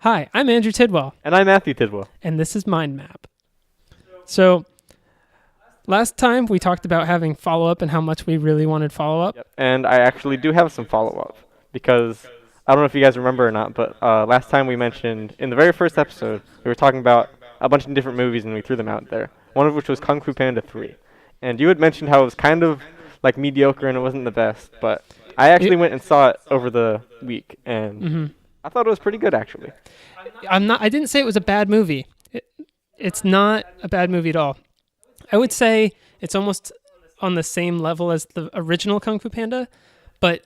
Hi, I'm Andrew Tidwell, And I'm Matthew Tidwell. and this is Mind Map. So, last time we talked about having follow-up and how much we really wanted follow-up. Yep. And I actually do have some follow-up because I don't know if you guys remember or not, but last time we mentioned in the very first episode, we were talking about a bunch of different movies and we threw them out there. One of which was Kung Fu Panda 3. And you had mentioned how it was kind of like mediocre and it wasn't the best, but I actually went and saw it over the week and I thought it was pretty good actually. I didn't say it was a bad movie. It's not a bad movie at all. I would say it's almost on the same level as the original Kung Fu Panda, but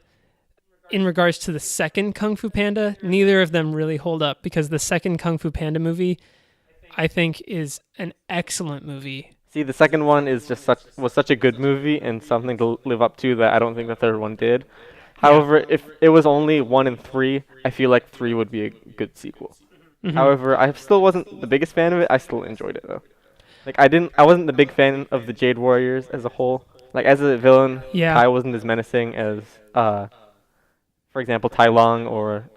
in regards to the second Kung Fu Panda, neither of them really hold up because the second Kung Fu Panda movie, I think, is an excellent movie. See, the second one is just was such a good movie and something to live up to that I don't think the third one did. However, if it was only 1 and 3, I feel like 3 would be a good sequel. However, I still wasn't the biggest fan of it. I still enjoyed it though. Like I wasn't the big fan of the Jade Warriors as a whole. Like as a villain, Tai wasn't as menacing as for example, Tai Lung or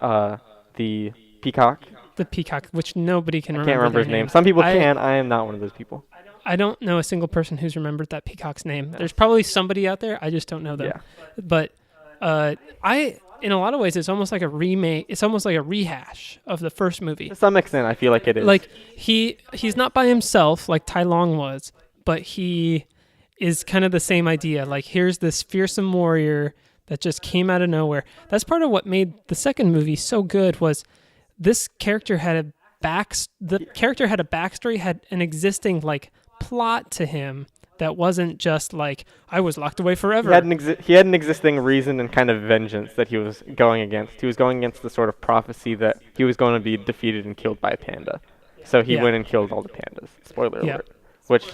the Peacock. The Peacock, which nobody can remember. I can't remember his name. Some people can. I am not one of those people. I don't know a single person who's remembered that Peacock's name. There's probably somebody out there. I just don't know them. Yeah. But in a lot of ways, it's almost like a remake. It's almost like a rehash of the first movie. To some extent, I feel like it is. Like he's not by himself like Tai Lung was, but he is kind of the same idea. Like here's this fearsome warrior that just came out of nowhere. That's part of what made the second movie so good was this character had the character had a backstory, had an existing like plot to him that wasn't just like I was locked away forever. He had an existing reason and kind of vengeance that he was going against. He was going against the sort of prophecy that he was going to be defeated and killed by a panda. So he went and killed all the pandas. Spoiler alert.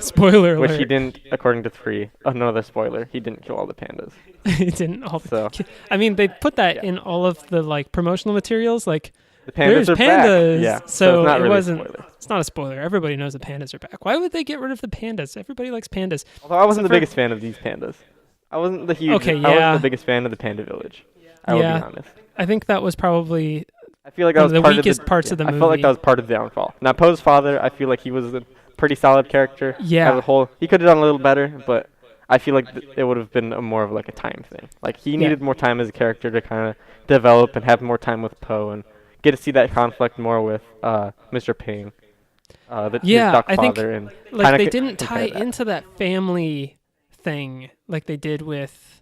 Spoiler alert. Which he didn't, according to 3. Another spoiler. He didn't kill all the pandas. He didn't. So I mean, they put that in all of the like promotional materials. Like the pandas are pandas. back. Yeah. So it's not it really wasn't. a spoiler. It's not a spoiler. Everybody knows the pandas are back. Why would they get rid of the pandas? Everybody likes pandas. Although I wasn't the biggest fan of these pandas. I wasn't I wasn't the biggest fan of the Panda Village. I will be honest. I think that was probably I feel like that was the part weakest of parts of the movie. I felt like that was part of the downfall. Now Poe's father, I feel like he was a pretty solid character. Yeah. As a whole, he could have done a little better, but I feel like it would have been more of like a time thing. Like he needed more time as a character to kind of develop and have more time with Poe and get to see that conflict more with Mr. Ping. His duck I think father and like they didn't tie into that family thing like they did with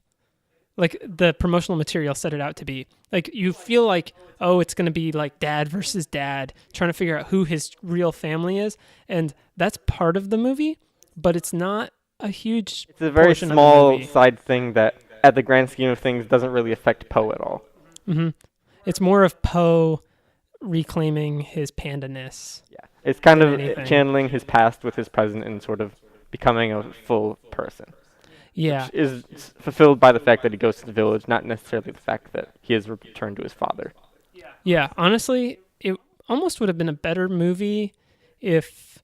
like the promotional material set it out to be. Like you feel like, oh, it's going to be like dad versus dad trying to figure out who his real family is, and that's part of the movie, but it's not a huge It's a very portion small of the movie. side thing that at the grand scheme of things doesn't really affect Poe at all. It's more of Poe reclaiming his pandaness. Yeah. It's kind of anything. channeling his past with his present and sort of becoming a full person. Yeah. Which is fulfilled by the fact that he goes to the village, not necessarily the fact that he has returned to his father. Yeah, honestly, it almost would have been a better movie if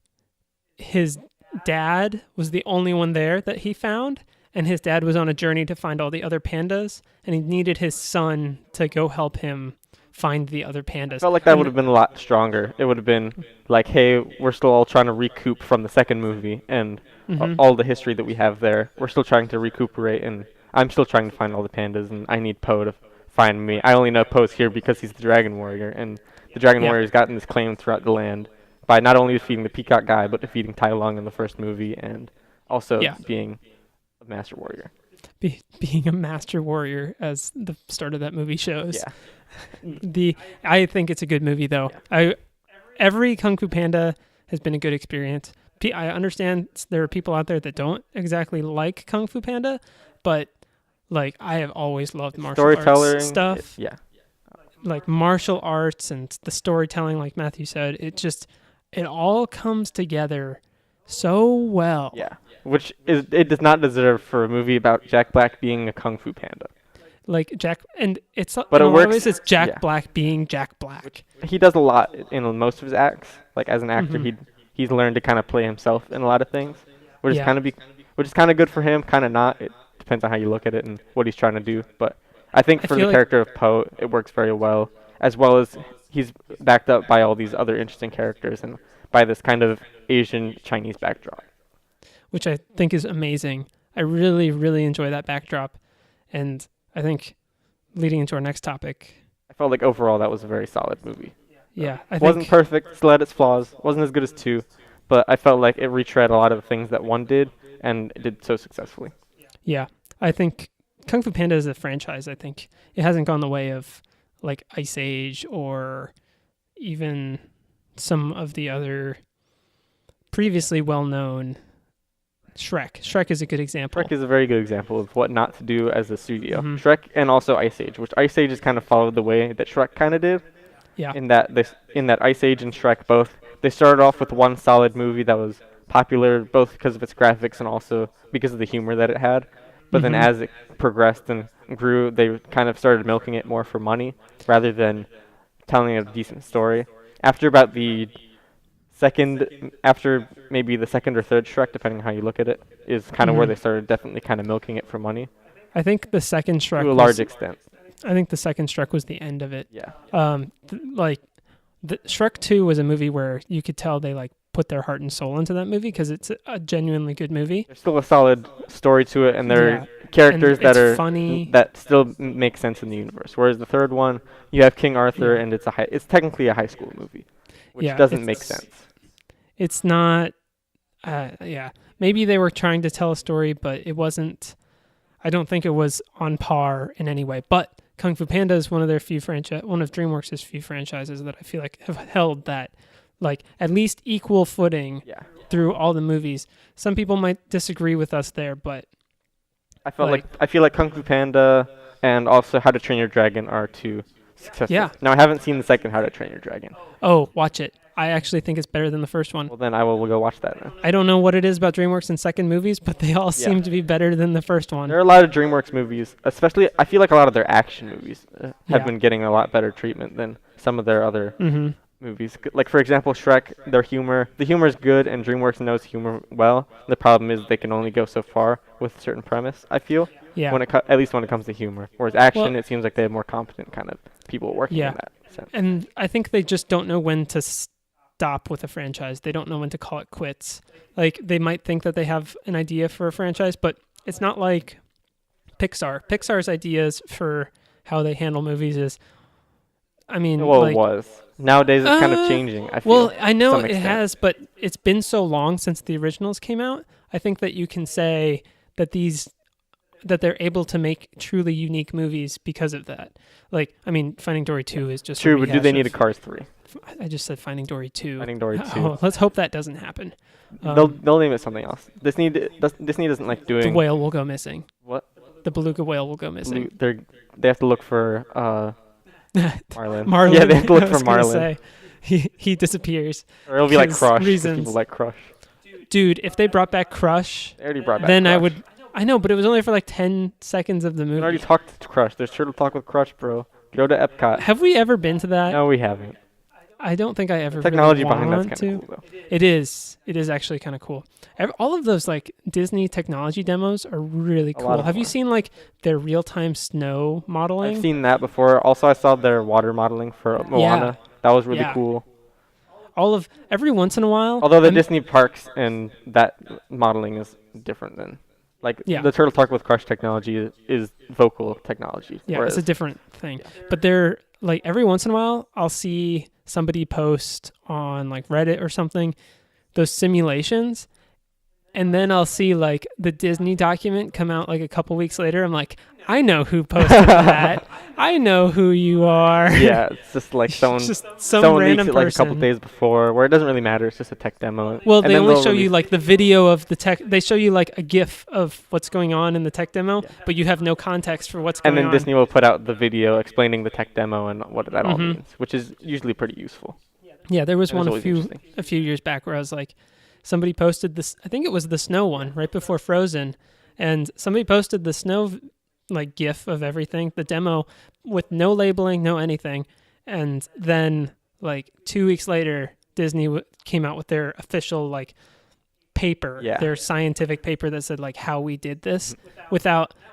his dad was the only one there that he found, and his dad was on a journey to find all the other pandas, and he needed his son to go help him find the other pandas. I felt like that would have been a lot stronger. It would have been like, hey, we're still all trying to recoup from the second movie, and all the history that we have there. We're still trying to recuperate, and I'm still trying to find all the pandas, and I need Poe to find me. I only know Poe's here because he's the Dragon Warrior, and the Dragon Warrior's gotten this claim throughout the land by not only defeating the Peacock guy, but defeating Tai Lung in the first movie, and also being a Master Warrior. Being a Master Warrior, as the start of that movie shows. Yeah. I think it's a good movie, though. Every Kung Fu Panda has been a good experience. I understand there are people out there that don't exactly like Kung Fu Panda, but like I have always loved martial arts stuff. Like martial arts and the storytelling, like Matthew said, it all comes together so well. Yeah, which it does not deserve for a movie about Jack Black being a Kung Fu Panda. Like Jack, and it's but in it a lot of works. ways it's Jack Black being Jack Black. He does a lot in most of his acts. Like as an actor, he's learned to kind of play himself in a lot of things, which is kind of good for him, kind of not. It depends on how you look at it and what he's trying to do. But I think for the character of Poe, it works very well as he's backed up by all these other interesting characters and by this kind of Asian Chinese backdrop, which I think is amazing. I really, really enjoy that backdrop, and I think leading into our next topic, I felt like overall that was a very solid movie. Yeah, I think wasn't perfect, still had its flaws, wasn't as good as 2, but I felt like it retread a lot of the things that 1 did, and it did so successfully. Yeah, I think Kung Fu Panda is a franchise. I think it hasn't gone the way of like Ice Age or even some of the other previously well-known Shrek. Shrek is a good example. Shrek is a very good example of what not to do as a studio. Shrek and also Ice Age, which Ice Age has kind of followed the way that Shrek kind of did. Yeah. In that Ice Age and Shrek both, they started off with one solid movie that was popular both because of its graphics and also because of the humor that it had. But then as it progressed and grew, they kind of started milking it more for money rather than telling a decent story. After maybe the second or third Shrek, depending on how you look at it, is kind of where they started definitely kind of milking it for money. I think the second Shrek to a large extent. I think the second Shrek was the end of it. Yeah. The Shrek 2 was a movie where you could tell they like put their heart and soul into that movie because it's a genuinely good movie. There's still a solid story to it, and there are characters that are funny, that still make sense in the universe. Whereas the third one, you have King Arthur, and it's technically a high school movie, which doesn't make sense. It's not. Maybe they were trying to tell a story, but it wasn't. I don't think it was on par in any way. But Kung Fu Panda is one of DreamWorks' few franchises that I feel like have held that, like, at least equal footing through all the movies. Some people might disagree with us there, but I feel like Kung Fu Panda and also How to Train Your Dragon are two successful. Yeah. Now I haven't seen the second How to Train Your Dragon. Oh, watch it. I actually think it's better than the first one. Well, then I will go watch that now. I don't know what it is about DreamWorks and second movies, but they all seem to be better than the first one. There are a lot of DreamWorks movies, especially I feel like a lot of their action movies have been getting a lot better treatment than some of their other movies. Like, for example, Shrek, the humor is good, and DreamWorks knows humor well. The problem is they can only go so far with a certain premise, I feel, at least when it comes to humor. Whereas action, it seems like they have more competent kind of people working in that sense. And I think they just don't know when to stop with a franchise. They don't know when to call it quits. Like, they might think that they have an idea for a franchise, but it's not like Pixar. Pixar's ideas for how they handle movies is, it was. Nowadays, it's kind of changing, I feel. Well, I know it has, but it's been so long since the originals came out. I think that you can say that they're able to make truly unique movies because of that. Like, Finding Dory 2 is just true, but do they need a Cars 3? I just said Finding Dory 2. Finding Dory 2. Oh, let's hope that doesn't happen. They'll name it something else. Disney doesn't like doing... The whale will go missing. What? The beluga whale will go missing. They have to look for Marlin. Marlin. Yeah, they have to look for Marlin. He disappears. Or it'll be like Crush. People like Crush. Dude, if they brought back Crush, they already brought back then Crush. I know, but it was only for like 10 seconds of the movie. We already talked to Crush. There's Turtle Talk with Crush, bro. Go to Epcot. Have we ever been to that? No, we haven't. I don't think I ever the technology really behind want that's kind to. of cool, though. It is actually kind of cool. All of those like Disney technology demos are really cool. Have you seen like their real-time snow modeling? I've seen that before. Also, I saw their water modeling for Moana. That was really cool. Every once in a while. Although the Disney parks and that modeling is different than the Turtle Talk with Crush technology is vocal technology. Yeah, it's a different thing. But they're like every once in a while I'll see somebody post on like Reddit or something those simulations, and then I'll see like the Disney document come out like a couple weeks later. I'm like, I know who posted that. I know who you are. Yeah, it's just like someone random leaks it like a couple days before, where it doesn't really matter. It's just a tech demo. Well, they only show you like the video of the tech. They show you like a GIF of what's going on in the tech demo, but you have no context for what's going on. And then Disney will put out the video explaining the tech demo and what that all means, which is usually pretty useful. Yeah, there was one a few years back where I was like, somebody posted this. I think it was the snow one right before Frozen, and somebody posted the snow like GIF of everything, the demo with no labeling, no anything, and then like 2 weeks later, Disney came out with their official like paper, Yeah. their scientific paper that said like how we did this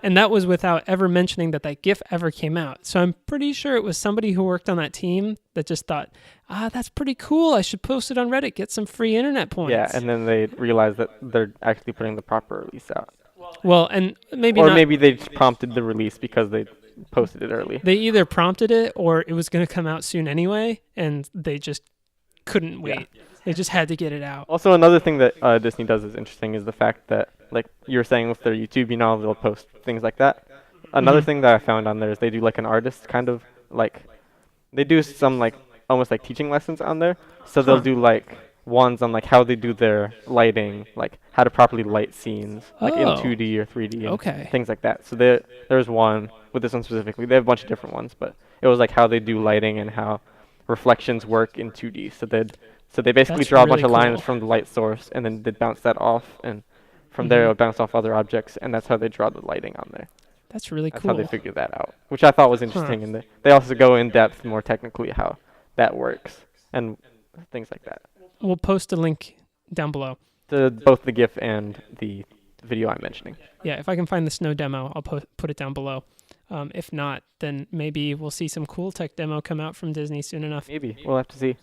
and that was without ever mentioning that GIF ever came out. So I'm pretty sure it was somebody who worked on that team that just thought, that's pretty cool. I should post it on Reddit, get some free internet points. Yeah, and then they realized that they're actually putting the proper release out. Well, and maybe or not. maybe they just prompted the release because they posted it early. They either prompted it or it was going to come out soon anyway, and they just couldn't wait. Yeah. They just had to get it out. Also, another thing that Disney does is interesting is the fact that, like you were saying with their YouTube, they'll post things like that. Another thing that I found on there is they do like an artist kind of like, they do some like almost like teaching lessons on there. So they'll do like ones on like how they do their lighting, like how to properly light scenes, like in 2D or 3D, and things like that. So there's one with this one specifically. They have a bunch of different ones, but it was like how they do lighting and how reflections work in 2D. So they basically draw a bunch of lines from the light source, and then they bounce that off, and from there it would bounce off other objects, and that's how they draw the lighting on there. That's really cool. That's how they figured that out, which I thought was interesting. And they also go in depth more technically how that works and things like that. We'll post a link down below to both the GIF and the video I'm mentioning. Yeah, if I can find the snow demo, I'll put it down below. If not, then maybe we'll see some cool tech demo come out from Disney soon enough. Maybe. We'll have to see.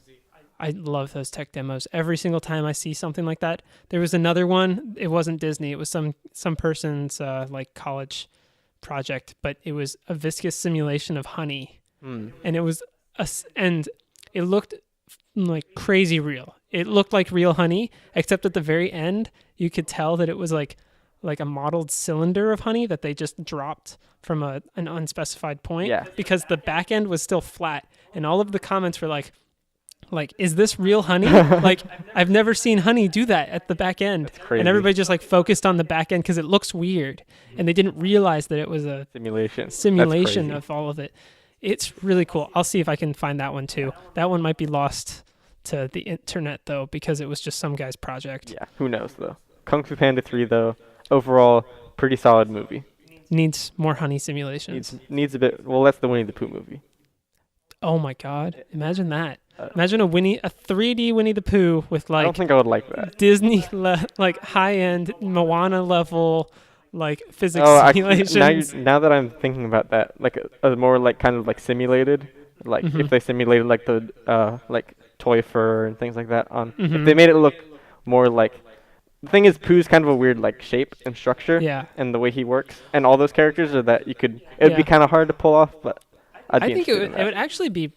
I love those tech demos. Every single time I see something like that. There was another one. It wasn't Disney. It was some person's like college project, but it was a viscous simulation of honey. And it was and it looked like crazy real. It looked like real honey, except at the very end, you could tell that it was like a modeled cylinder of honey that they just dropped from an unspecified point. Yeah. Because the back end was still flat, and all of the comments were like, is this real honey? Like, I've never seen honey do that at the back end. That's crazy. And everybody just like focused on the back end because it looks weird, and they didn't realize that it was a simulation of all of it. It's really cool. I'll see if I can find that one too. That one might be lost to the internet though, because it was just some guy's project. Yeah, who knows though. Kung Fu Panda 3 though, overall pretty solid movie. Needs more honey simulations. Needs a bit. Well, that's the Winnie the Pooh movie. Oh my God! Imagine that. Imagine a 3D Winnie the Pooh with like. I don't think I would like that. Disney like high-end Moana level like physics simulations. Actually, now that I'm thinking about that, like a more like kind of like simulated, like if they simulated like the like toy fur and things like that on, if they made it look more like. The thing is, Pooh's kind of a weird like shape and structure, and the way he works, and all those characters are that it would be kind of hard to pull off, but I think it would actually be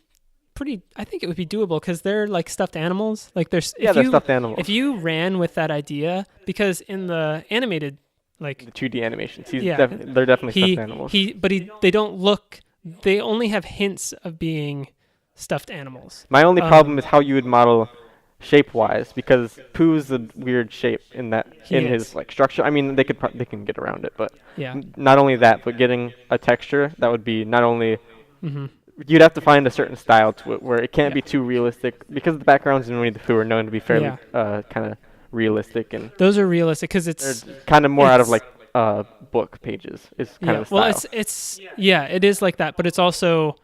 pretty. I think it would be doable because they're like stuffed animals. Like they're stuffed animals. If you ran with that idea, because in the animated like the 2D animations, they're definitely stuffed animals. They don't look. They only have hints of being stuffed animals. My only problem is how you would model. Shape-wise, because Pooh's a weird shape in his like structure. I mean, they can get around it, but not only that, but getting a texture that would be not only you'd have to find a certain style to it where it can't be too realistic, because the backgrounds in Winnie the Pooh are known to be fairly kind of realistic, and those are realistic because it's kind of more out of like book pages is kind of the style. Well, it is like that, but it's also.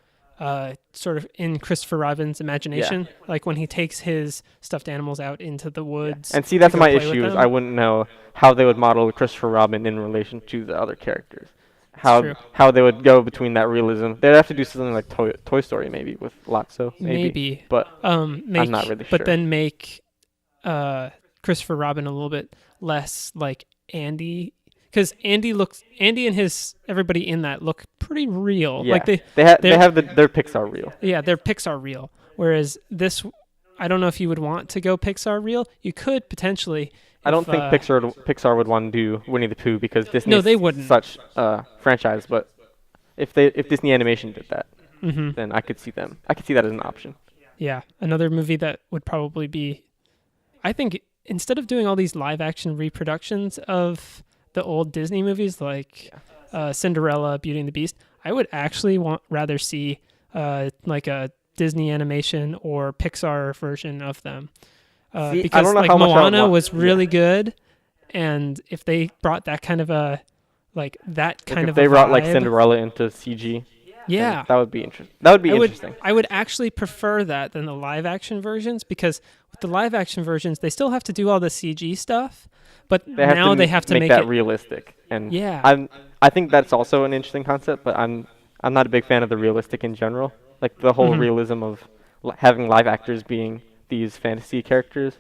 Sort of in Christopher Robin's imagination, like when he takes his stuffed animals out into the woods. And see, that's my issue is I wouldn't know how they would model Christopher Robin in relation to the other characters. How they would go between that realism. They'd have to do something like Toy Story maybe with Lotso. Maybe. But I'm not really sure. But then make Christopher Robin a little bit less like Andy. Because Andy and everybody in that look pretty real. Yeah. Like they have their Pixar real. Yeah, they're Pixar real. Whereas this, I don't know if you would want to go Pixar real. You could potentially. I don't think Pixar would want to do Winnie the Pooh because Disney they wouldn't. Such a franchise. But if Disney Animation did that, then I could see them. I could see that as an option. Yeah, another movie that would probably be. I think instead of doing all these live action reproductions of the old Disney movies like Cinderella, Beauty and the Beast, I would actually rather see like a Disney animation or Pixar version of them. Because I don't know like how Moana was really good, and if they brought that kind of a if they brought like Cinderella into CG, Yeah. That would be interesting. That would be interesting. I would actually prefer that than the live action versions, because with the live action versions, they still have to do all the CG stuff, but they have to make that it realistic. And yeah. I think that's also an interesting concept, but I'm not a big fan of the realistic in general. Like the whole realism of having live actors being these fantasy characters,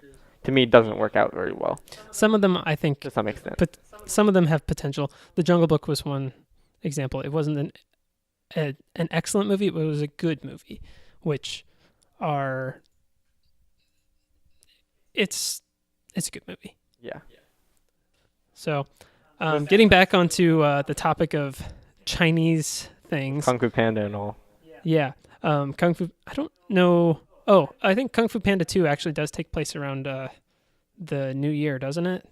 to me, doesn't work out very well. Some of them, I think, to some extent, but some of them have potential. The Jungle Book was one example. It wasn't an excellent movie, but it was a good movie, which it's a good movie. Yeah. So, getting back onto the topic of Chinese things. Kung Fu Panda and all. Yeah. Kung Fu, I don't know. Oh, I think Kung Fu Panda 2 actually does take place around the new year, doesn't it?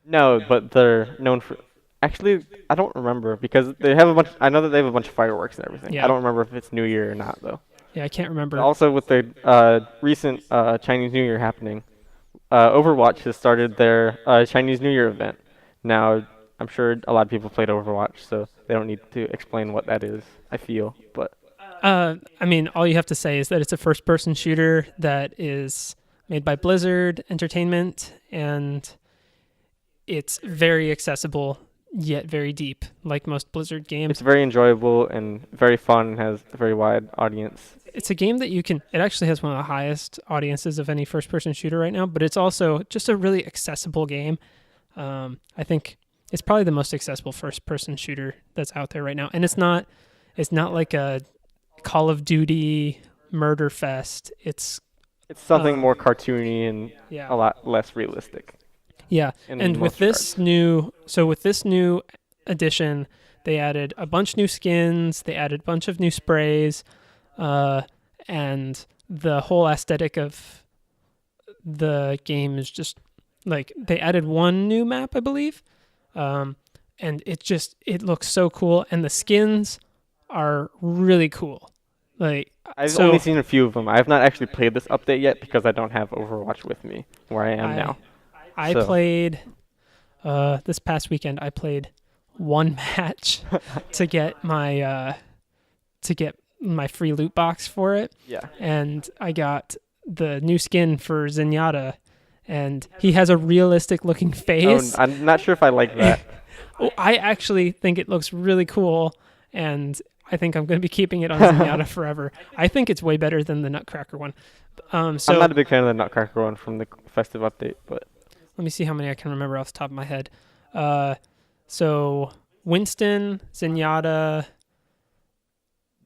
No, but they're known for... Actually, I don't remember, because they have a bunch... I know that they have a bunch of fireworks and everything. Yeah. I don't remember if it's New Year or not, though. Yeah, I can't remember. Also, with the recent Chinese New Year happening, Overwatch has started their Chinese New Year event. Now, I'm sure a lot of people played Overwatch, so they don't need to explain what that is, I feel, but... I mean, all you have to say is that it's a first-person shooter that is made by Blizzard Entertainment, and it's very accessible, yet very deep, like most Blizzard games. It's very enjoyable and very fun, and has a very wide audience. It's a game that it actually has one of the highest audiences of any first-person shooter right now, but it's also just a really accessible game. I think it's probably the most accessible first-person shooter that's out there right now, and it's not like a Call of Duty murder fest. It's something more cartoony and a lot less realistic. Yeah, and with this new edition, they added a bunch new skins, they added a bunch of new sprays, and the whole aesthetic of the game is just like, they added one new map, I believe, and it looks so cool, and the skins are really cool. Like, I've only seen a few of them. I have not actually played this update yet because I don't have Overwatch with me where I am now. I played this past weekend. I played one match to get my free loot box for it. Yeah. And I got the new skin for Zenyatta, and he has a realistic looking face. Oh, I'm not sure if I like that. I actually think it looks really cool, and I think I'm going to be keeping it on Zenyatta forever. I think it's way better than the Nutcracker one. I'm not a big fan of the Nutcracker one from the festive update, but let me see how many I can remember off the top of my head. So Winston, Zenyatta,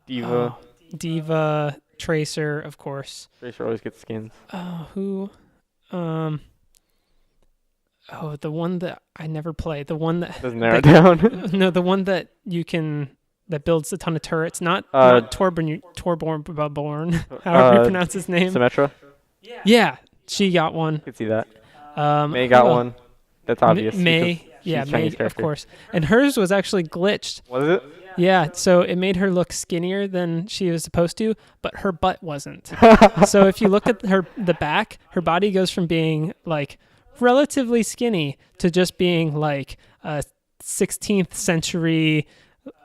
D.Va, Tracer, of course. Tracer always gets skins. Who? The one that I never play. The one that doesn't narrow down. No, the one that that builds a ton of turrets. Not Torbjorn, however you pronounce his name. Symmetra? Yeah, she got one. I could see that. May got one. That's obvious. May, of course. And hers was actually glitched. Was it? Yeah, so it made her look skinnier than she was supposed to, but her butt wasn't. So if you look at the back, her body goes from being like relatively skinny to just being like a 16th century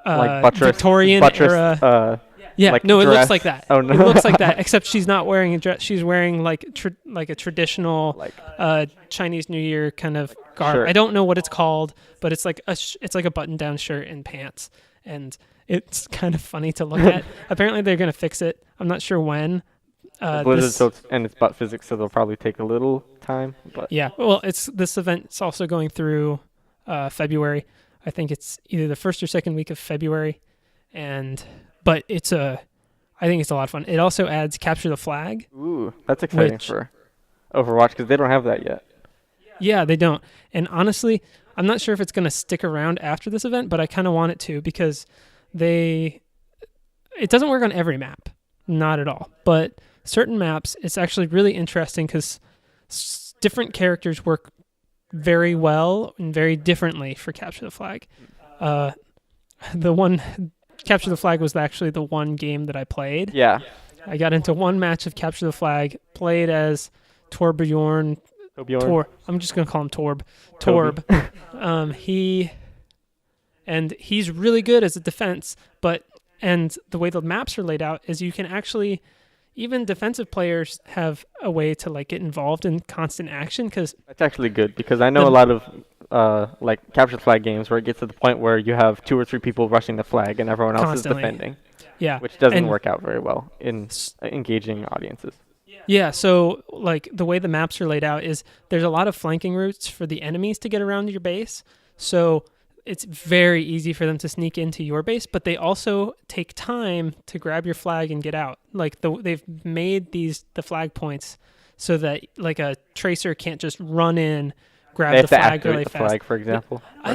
like Victorian era. Like no, dress. It looks like that. Oh, no. It looks like that, except she's not wearing a dress. She's wearing like a traditional Chinese New Year kind of garb. Shirt. I don't know what it's called, but it's like a button-down shirt and pants, and it's kind of funny to look at. Apparently, they're gonna fix it. I'm not sure when. And it's butt physics, so they'll probably take a little time. But yeah, well, this event's also going through February. I think it's either the first or second week of February, but I think it's a lot of fun. It also adds Capture the Flag. Ooh, that's exciting for Overwatch because they don't have that yet. Yeah, they don't. And honestly, I'm not sure if it's going to stick around after this event, but I kind of want it to because it doesn't work on every map, not at all. But certain maps, it's actually really interesting because different characters work very well and very differently for Capture the Flag. Capture the Flag was actually the one game that I played. Yeah. I got into one match of Capture the Flag, played as Torbjorn. I'm just going to call him Torb. Torb. He's really good as a defense, but And the way the maps are laid out is you can actually, even defensive players have a way to like get involved in constant action because That's actually good because I know a lot of like capture the flag games where it gets to the point where you have 2 or 3 people rushing the flag and everyone else Constantly. is defending. Yeah. Which doesn't work out very well in engaging audiences. Yeah, so like the way the maps are laid out is there's a lot of flanking routes for the enemies to get around your base. So it's very easy for them to sneak into your base, but they also take time to grab your flag and get out. Like they've made the flag points so that like a tracer can't just run in, grab the flag really fast. The flag, for example. I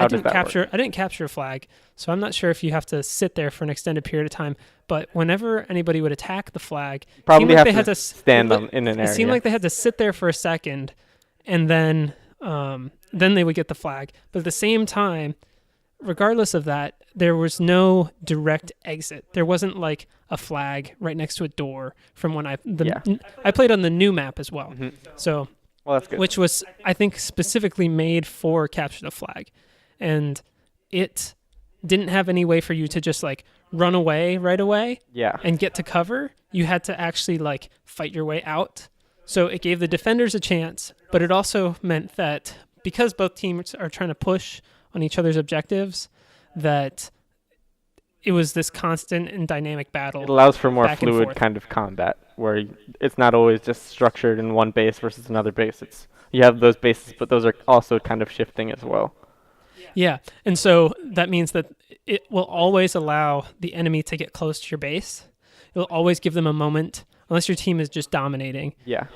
didn't capture a flag, so I'm not sure if you have to sit there for an extended period of time. But whenever anybody would attack the flag, probably have to stand in an area. It seemed like they had to sit there for a second, and then they would get the flag. But at the same time, regardless of that, there was no direct exit. There wasn't like a flag right next to a door from when I played on the new map as well. Mm-hmm. So. Well, that's good. Which was, I think, specifically made for Capture the Flag. And it didn't have any way for you to just, like, run away right away and get to cover. You had to actually, like, fight your way out. So it gave the defenders a chance, but it also meant that because both teams are trying to push on each other's objectives, that it was this constant and dynamic battle. It allows for more fluid kind of combat where it's not always just structured in one base versus another base. You have those bases, but those are also kind of shifting as well. Yeah, and so that means that it will always allow the enemy to get close to your base. It will always give them a moment, unless your team is just dominating. Yeah.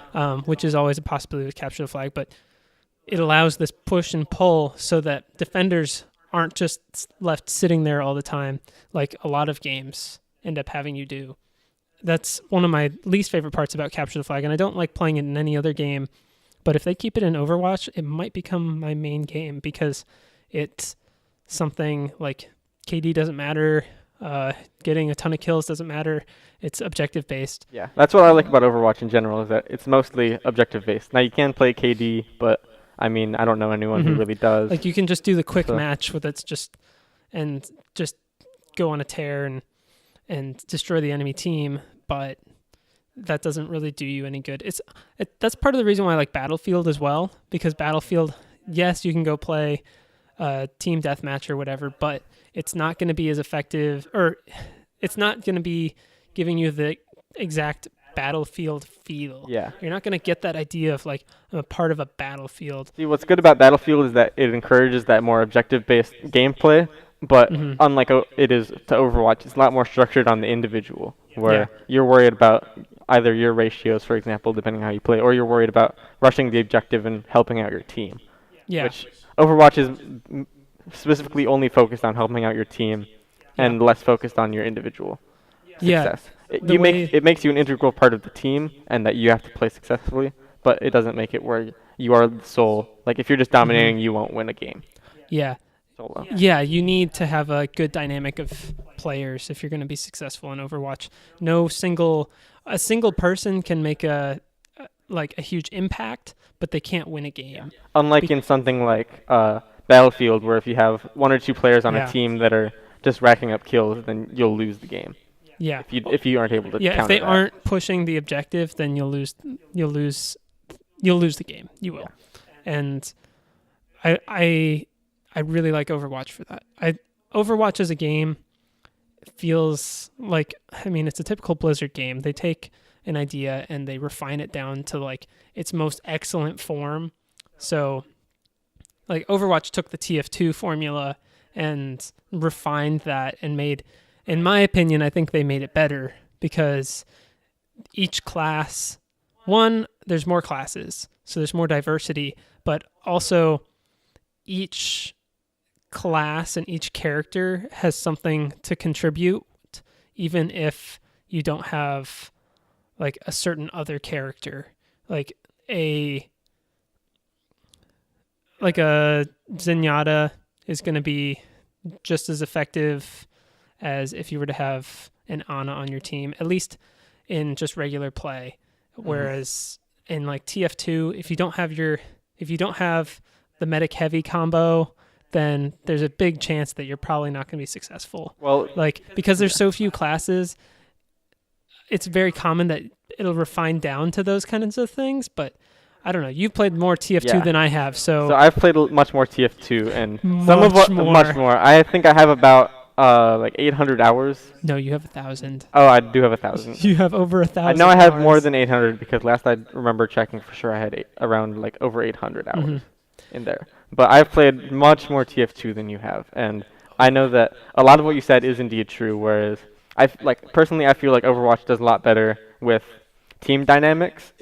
Which is always a possibility with Capture the Flag, but it allows this push and pull so that defenders aren't just left sitting there all the time like a lot of games end up having you do. That's one of my least favorite parts about Capture the Flag, and I don't like playing it in any other game, but if they keep it in Overwatch, it might become my main game because it's something like KD doesn't matter, getting a ton of kills doesn't matter, it's objective-based. Yeah, that's what I like about Overwatch in general, is that it's mostly objective-based. Now, you can play KD, but I mean, I don't know anyone who really does. Like, you can just do the quick match with it's just go on a tear and destroy the enemy team, but that doesn't really do you any good. That's part of the reason why I like Battlefield as well, because Battlefield, yes, you can go play team deathmatch or whatever, but it's not going to be as effective, or it's not going to be giving you the exact Battlefield feel. Yeah. You're not going to get that idea of like, I'm a part of a battlefield. See, what's good about Battlefield is that it encourages that more objective-based gameplay, but unlike it is to Overwatch, it's a lot more structured on the individual, where you're worried about either your ratios, for example, depending on how you play, or you're worried about rushing the objective and helping out your team. Yeah. Which Overwatch is specifically only focused on helping out your team and less focused on your individual success. It makes you an integral part of the team and that you have to play successfully, but it doesn't make it where you are the sole. Like, if you're just dominating, you won't win a game. Yeah. Solo. Yeah, you need to have a good dynamic of players if you're going to be successful in Overwatch. A single person can make a huge impact, but they can't win a game. Unlike in something like Battlefield, where if you have 1 or 2 players on a team that are just racking up kills, then you'll lose the game. Yeah. If you aren't able to counter if they that. aren't pushing the objective, then you'll lose the game. You will. Yeah. And I really like Overwatch for that. Overwatch as a game feels like, I mean, it's a typical Blizzard game. They take an idea and they refine it down to like its most excellent form. So like Overwatch took the TF2 formula and refined that and made, in my opinion, I think they made it better because each class, there's more classes, so there's more diversity, but also each class and each character has something to contribute, even if you don't have like a certain other character. Like a Zenyatta is going to be just as effective as if you were to have an Ana on your team, at least in just regular play. Whereas in like TF2, if you don't have the medic heavy combo, then there's a big chance that you're probably not going to be successful. Well, like because there's so few classes, it's very common that it'll refine down to those kinds of things. But I don't know. You've played more TF2 than I have, so I've played much more TF2 and much more. I think I have about like 800 hours. No, you have 1,000. Oh, I do have 1,000. You have over 1,000. I know I have more than 800 because last I remember checking for sure I had around like over 800 hours in there. But I've played much more TF2 than you have, and I know that a lot of what you said is indeed true. Whereas personally, I feel like Overwatch does a lot better with team dynamics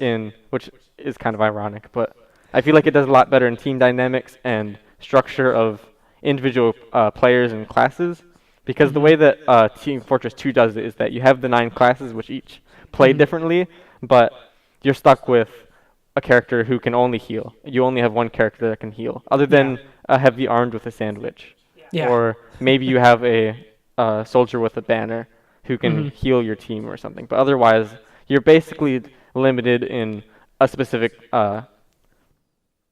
which is kind of ironic, but I feel like it does a lot better in team dynamics and structure of individual players and classes. Because the way that Team Fortress 2 does it is that you have the 9 classes which each play differently, but you're stuck with a character who can only heal. You only have one character that can heal, other than a heavy armed with a sandwich. Yeah. Or maybe you have a soldier with a banner who can heal your team or something. But otherwise, you're basically limited in a specific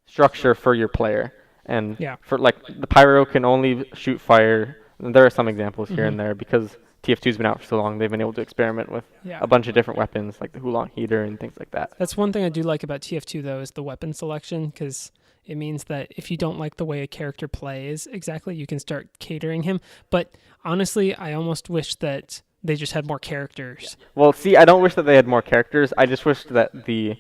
structure for your player. And for like the pyro can only shoot fire. There are some examples here and there because TF2's been out for so long. They've been able to experiment with a bunch of different weapons like the Hulong heater and things like that. That's one thing I do like about TF2 though, is the weapon selection, because it means that if you don't like the way a character plays exactly, you can start catering him. But honestly, I almost wish that they just had more characters. Well, see, I don't wish that they had more characters. I just wish that the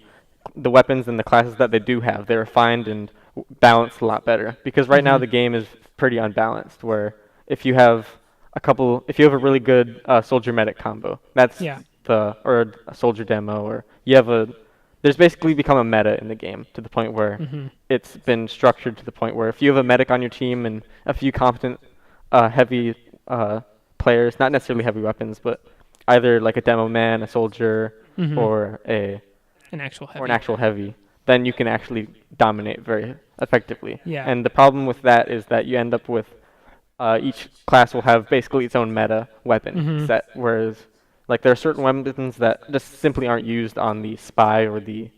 weapons and the classes that they do have, they're refined and balanced a lot better. Because right now the game is pretty unbalanced, where if you have a really good soldier medic combo, that's or a soldier demo, or there's basically become a meta in the game to the point where it's been structured to the point where if you have a medic on your team and a few competent heavy players, not necessarily heavy weapons, but either like a demo man, a soldier, or an actual heavy, then you can actually dominate very effectively. Yeah. And the problem with that is that you end up with each class will have basically its own meta weapon set, whereas like there are certain weapons that just simply aren't used on the spy or the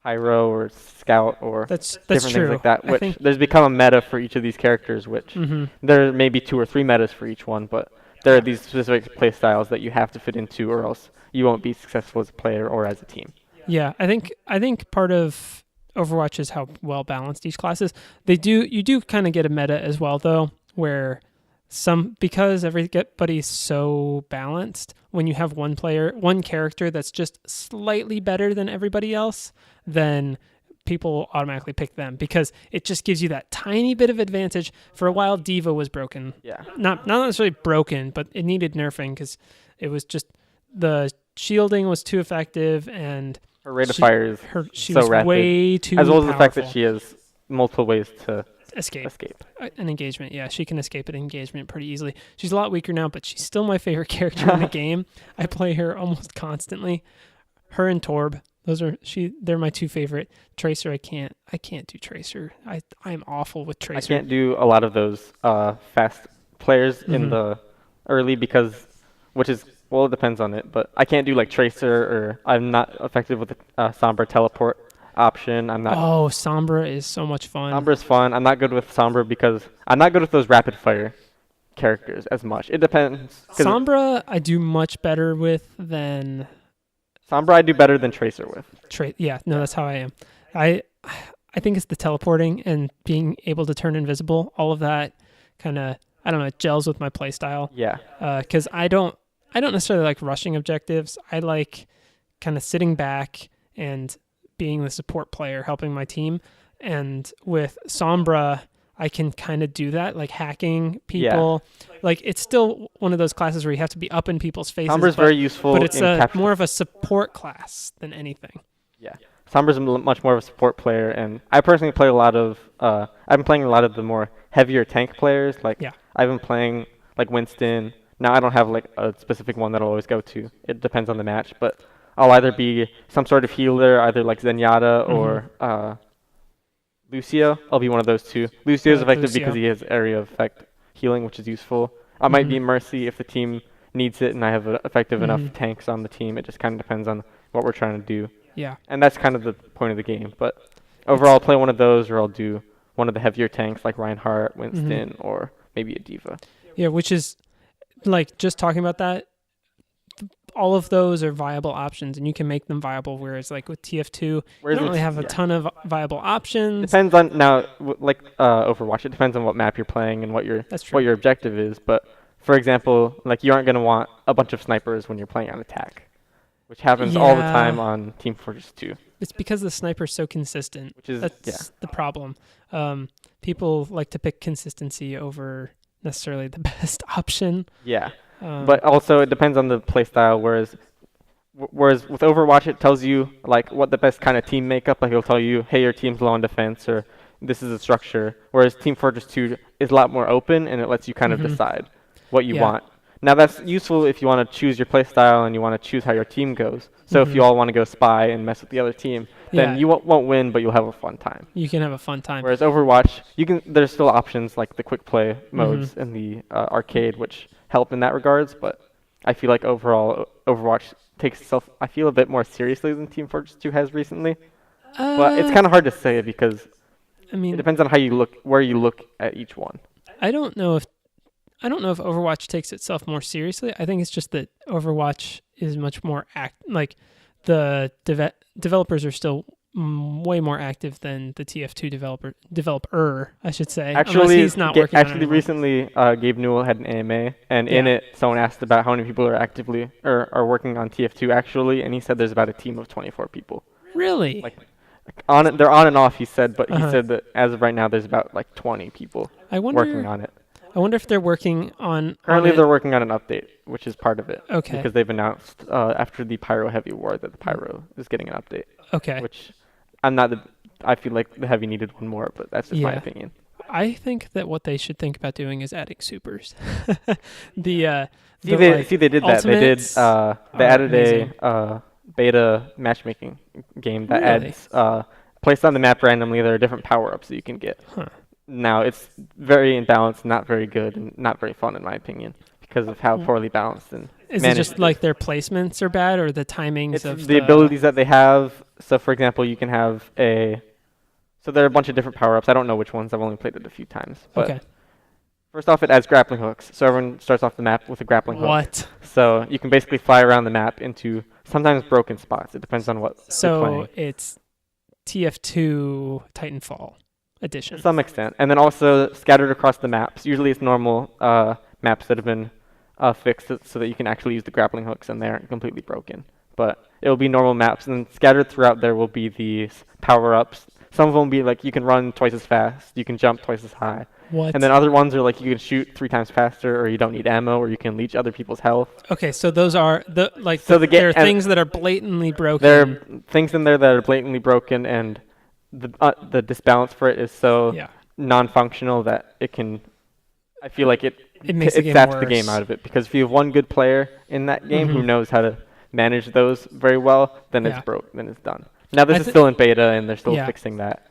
pyro or scout or that's different true. things like that. Which there's become a meta for each of these characters, which there may be 2 or 3 metas for each one, but there are these specific play styles that you have to fit into, or else you won't be successful as a player or as a team. Yeah, I think part of Overwatch is how well balanced each class is. You do kind of get a meta as well though, where because everybody's so balanced, when you have one character that's just slightly better than everybody else, then people automatically pick them because it just gives you that tiny bit of advantage. For a while, D.Va was broken. Yeah. Not necessarily broken, but it needed nerfing because it was just the shielding was too effective and her rate of fire is she so was rapid, way too as well as powerful. the fact that she has multiple ways to escape. An engagement. Yeah, she can escape an engagement pretty easily. She's a lot weaker now, but she's still my favorite character in the game. I play her almost constantly. Her and Torb, they're my 2 favorite. Tracer, I can't do Tracer. I'm awful with Tracer. I can't do a lot of those fast players in the early it depends on it, but I can't do like Tracer, or I'm not effective with the Sombra teleport option. Oh, Sombra is so much fun. Sombra is fun. I'm not good with Sombra because I'm not good with those rapid fire characters as much. It depends. Sombra I do much better with than... Sombra I do better than Tracer with. That's how I am. I think it's the teleporting and being able to turn invisible. All of that kind of, I don't know, it gels with my playstyle. Yeah. Because I don't necessarily like rushing objectives. I like kind of sitting back and being the support player, helping my team. And with Sombra, I can kind of do that, like hacking people. Yeah. Like it's still one of those classes where you have to be up in people's faces. Sombra's very useful, but it's more of a support class than anything. Yeah, Sombra's much more of a support player, and I personally play a lot of. I've been playing a lot of the more heavier tank players. I've been playing like Winston. Now I don't have like a specific one that I'll always go to. It depends on the match, but I'll either be some sort of healer, either like Zenyatta or Lucio. I'll be one of those 2. Lucio is effective because he has area of effect healing, which is useful. I might be Mercy if the team needs it and I have effective enough tanks on the team. It just kind of depends on what we're trying to do. Yeah. And that's kind of the point of the game. But overall, I'll play one of those, or I'll do one of the heavier tanks like Reinhardt, Winston, or maybe a D.Va. Yeah, which is like just talking about that. All of those are viable options, and you can make them viable. Whereas, like with TF2, you don't really have a ton of viable options. Depends on like Overwatch. It depends on what map you're playing and what your objective is. But for example, like you aren't gonna want a bunch of snipers when you're playing on attack, which happens all the time on Team Fortress 2. It's because the sniper's so consistent. That's the problem. People like to pick consistency over necessarily the best option. Yeah. But also it depends on the playstyle, whereas with Overwatch it tells you like what the best kind of team makeup, like it'll tell you, hey, your team's low on defense, or this is a structure, whereas Team Fortress 2 is a lot more open and it lets you kind of decide what you want. Now that's useful if you want to choose your playstyle and you want to choose how your team goes. So if you all want to go spy and mess with the other team, then you won't win, but you'll have a fun time. You can have a fun time. Whereas Overwatch, there's still options like the quick play modes and the arcade, which help in that regards, but I feel like overall Overwatch takes itself, I feel, a bit more seriously than Team Fortress 2 has recently. But it's kind of hard to say because it depends on how you look, where you look at each one. I don't know if Overwatch takes itself more seriously. I think it's just that Overwatch is much more like the developers are still way more active than the TF2 developer, I should say. Actually, he's not working on it recently, Gabe Newell had an AMA, and in it, someone asked about how many people are actively are working on TF2 actually, and he said there's about a team of 24 people. Really? They're on and off, he said, but he said that as of right now, there's about like 20 people working on it. I wonder if they're working on... Currently, they're working on an update, which is part of it. Okay. Because they've announced after the Pyro Heavy War that the Pyro is getting an update. Okay. Which I feel like the Heavy needed one more, but that's just my opinion. I think that what they should think about doing is adding supers. They did that. They added a beta matchmaking game that adds placed on the map randomly. There are different power-ups that you can get. Now, it's very imbalanced, not very good, and not very fun in my opinion because of how poorly balanced and Is it just like their placements are bad or the timings of the abilities that they have? So, for example, you can have so there are a bunch of different power-ups. I don't know which ones. I've only played it a few times. But first off, it adds grappling hooks. So everyone starts off the map with a grappling hook. What? So you can basically fly around the map into sometimes broken spots. It depends on what you're playing. So it's TF2 Titanfall edition. To some extent. And then also scattered across the maps. Usually it's normal maps that have been fixed so that you can actually use the grappling hooks and they aren't completely broken. But it will be normal maps, and scattered throughout there will be these power-ups. Some of them will be like you can run twice as fast, you can jump twice as high. What? And then other ones are like you can shoot 3 times faster, or you don't need ammo, or you can leech other people's health. Okay, so those are there are things that are blatantly broken. There are things in there that are blatantly broken, and the disbalance for it is so non-functional that it can. I feel like it saps the game out of it, because if you have one good player in that game who knows how to manage those very well, then it's broke. Then it's done. Now this is still in beta, and they're still fixing that.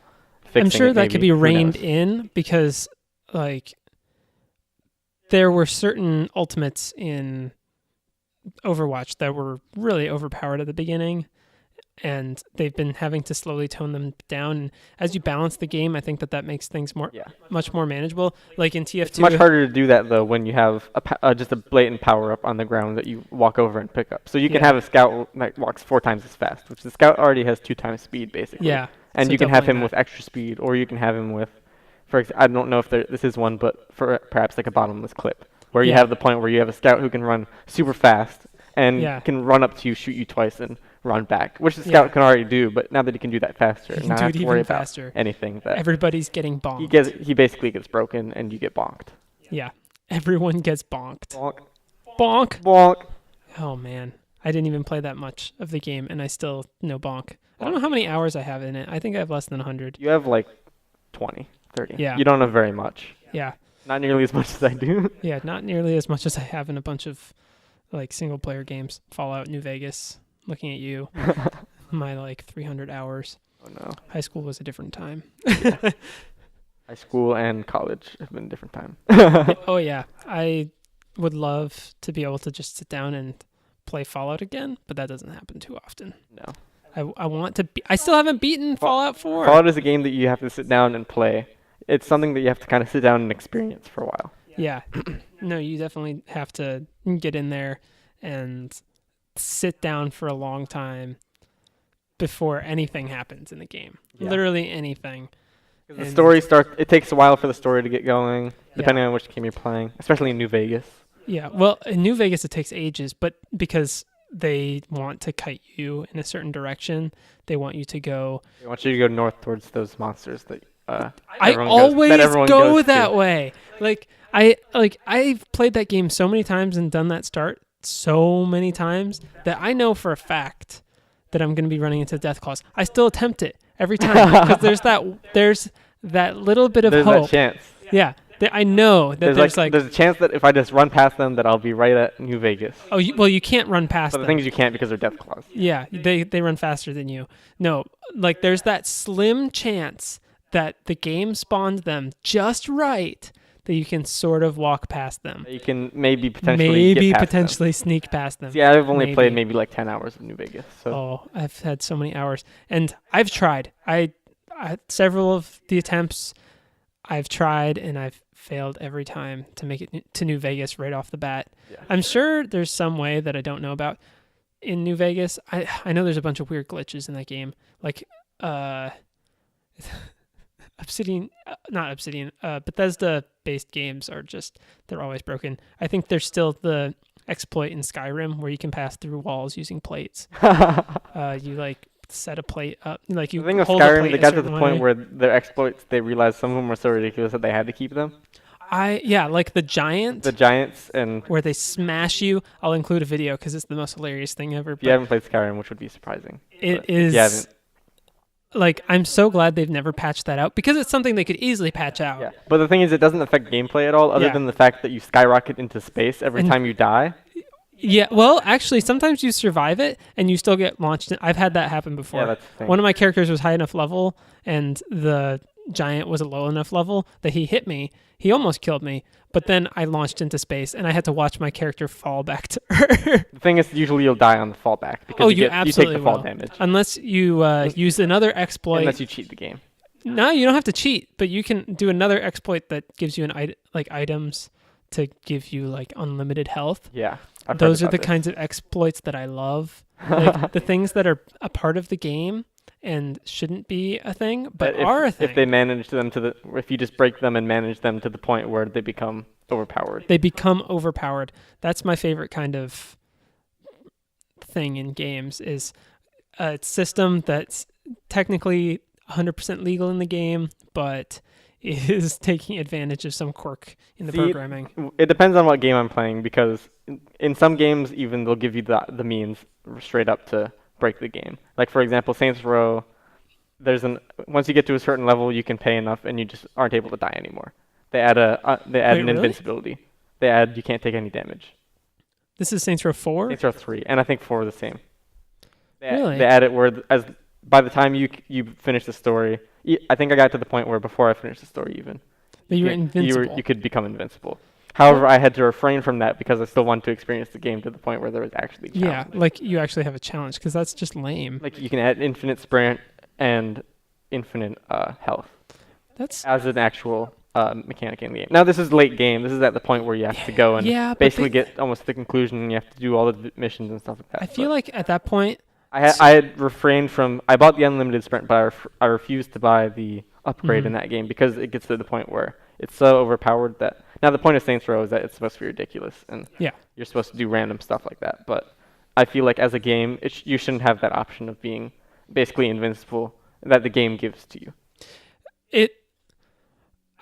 I'm sure that could be reined in, because like there were certain ultimates in Overwatch that were really overpowered at the beginning, and they've been having to slowly tone them down. And as you balance the game, I think that makes things much more manageable. Like in TF2, it's much harder to do that though when you have just a blatant power up on the ground that you walk over and pick up. So you can have a scout that walks 4 times as fast, which the scout already has 2 times speed basically. Yeah. And so you can have him with extra speed, or you can have him with, I don't know if this is one, but for perhaps like a bottomless clip, where you have the point where you have a scout who can run super fast and can run up to you, shoot you twice, and run back, which the scout can already do. But now that he can do that faster, and not have to worry about anything, that everybody's getting bonked. He basically gets broken, and you get bonked. Yeah, everyone gets bonked. Bonk. Bonk. Bonk. Oh man, I didn't even play that much of the game, and I still know bonk. I don't know how many hours I have in it. I think I have less than 100. You have like 20, 30. Yeah. You don't have very much. Yeah. Not nearly as much as I do. Yeah, not nearly as much as I have in a bunch of like single player games. Fallout New Vegas, looking at you. My like 300 hours. Oh no. High school was a different time. High school and college have been a different time. Oh yeah. I would love to be able to just sit down and play Fallout again, but that doesn't happen too often. No. I want to I still haven't beaten Fallout 4. Fallout is a game that you have to sit down and play. it's something that you have to kind of sit down and experience for a while. Yeah. No, you definitely have to get in there and sit down for a long time before anything happens in the game. Yeah. Literally anything. The story it takes a while for the story to get going, depending on which game you're playing, especially in New Vegas. Yeah, well, in New Vegas it takes ages, but because they want to kite you in a certain direction, they want you to go... They want you to go north towards those monsters that I always go that way. I've played that game so many times and done that start so many times that I know for a fact that I'm going to be running into Deathclaws. I still attempt it every time because there's that little bit of hope. There's that chance. Yeah, I know that there's a chance that if I just run past them, that I'll be right at New Vegas. Oh, you can't run past them. But the thing is, you can't because they're Deathclaws. Yeah, they run faster than you. No, there's that slim chance that the game spawned them just right that you can sort of walk past them. You can maybe potentially sneak past them. Yeah, I've only played maybe like 10 hours of New Vegas. So. Oh, I've had so many hours. And I've tried. I several of the attempts I've tried, and I've failed every time to make it to New Vegas right off the bat. Yeah. I'm sure there's some way that I don't know about in New Vegas. I know there's a bunch of weird glitches in that game. Like, Bethesda-based games they're always broken. I think there's still the exploit in Skyrim where you can pass through walls using plates. You set a plate up. The thing with Skyrim, they got to the point where their exploits, they realized some of them were so ridiculous that they had to keep them. Like the giants and where they smash you. I'll include a video because it's the most hilarious thing ever. If you haven't played Skyrim, which would be surprising. It is. You haven't. I'm so glad they've never patched that out because it's something they could easily patch out. Yeah. But the thing is, it doesn't affect gameplay at all, other than the fact that you skyrocket into space every time you die. Yeah, well, actually, sometimes you survive it and you still get launched. I've had that happen before. Yeah, that's the thing. One of my characters was high enough level and the giant was a low enough level that he hit me. He almost killed me, but then I launched into space and I had to watch my character fall back to Earth. The thing is, usually you'll die on the fallback because you take the fall damage. Unless you use another exploit. Unless you cheat the game. No, you don't have to cheat, but you can do another exploit that gives you items to give you unlimited health. Yeah. Those are the kinds of exploits that I love. The things that are a part of the game and shouldn't be a thing, but are a thing. If they manage them if you just break them and manage them to the point where they become overpowered. They become overpowered. That's my favorite kind of thing in games is a system that's technically 100% legal in the game, but is taking advantage of some quirk in the programming. It depends on what game I'm playing because in some games even they'll give you the means straight up to break the game. Like for example, Saints Row, once you get to a certain level you can pay enough and you just aren't able to die anymore. They add an invincibility. They add you can't take any damage. This is Saints Row 4? Saints Row 3, and I think 4 is the same. Really? They add it where by the time you finish the story, I think I got to the point where before I finished the story even, you were invincible. You could become invincible. However, I had to refrain from that because I still wanted to experience the game to the point where there was actually challenges. Yeah, you actually have a challenge because that's just lame. You can add infinite sprint and infinite health. That's as an actual mechanic in the game. Now this is late game. This is at the point where you have to go and basically get almost to the conclusion and you have to do all the missions and stuff like that. I feel like at that point I had refrained from. I bought the unlimited sprint, but I refused to buy the upgrade in that game because it gets to the point where it's so overpowered that. Now the point of Saints Row is that it's supposed to be ridiculous and you're supposed to do random stuff like that. But I feel like as a game, you shouldn't have that option of being basically invincible that the game gives to you.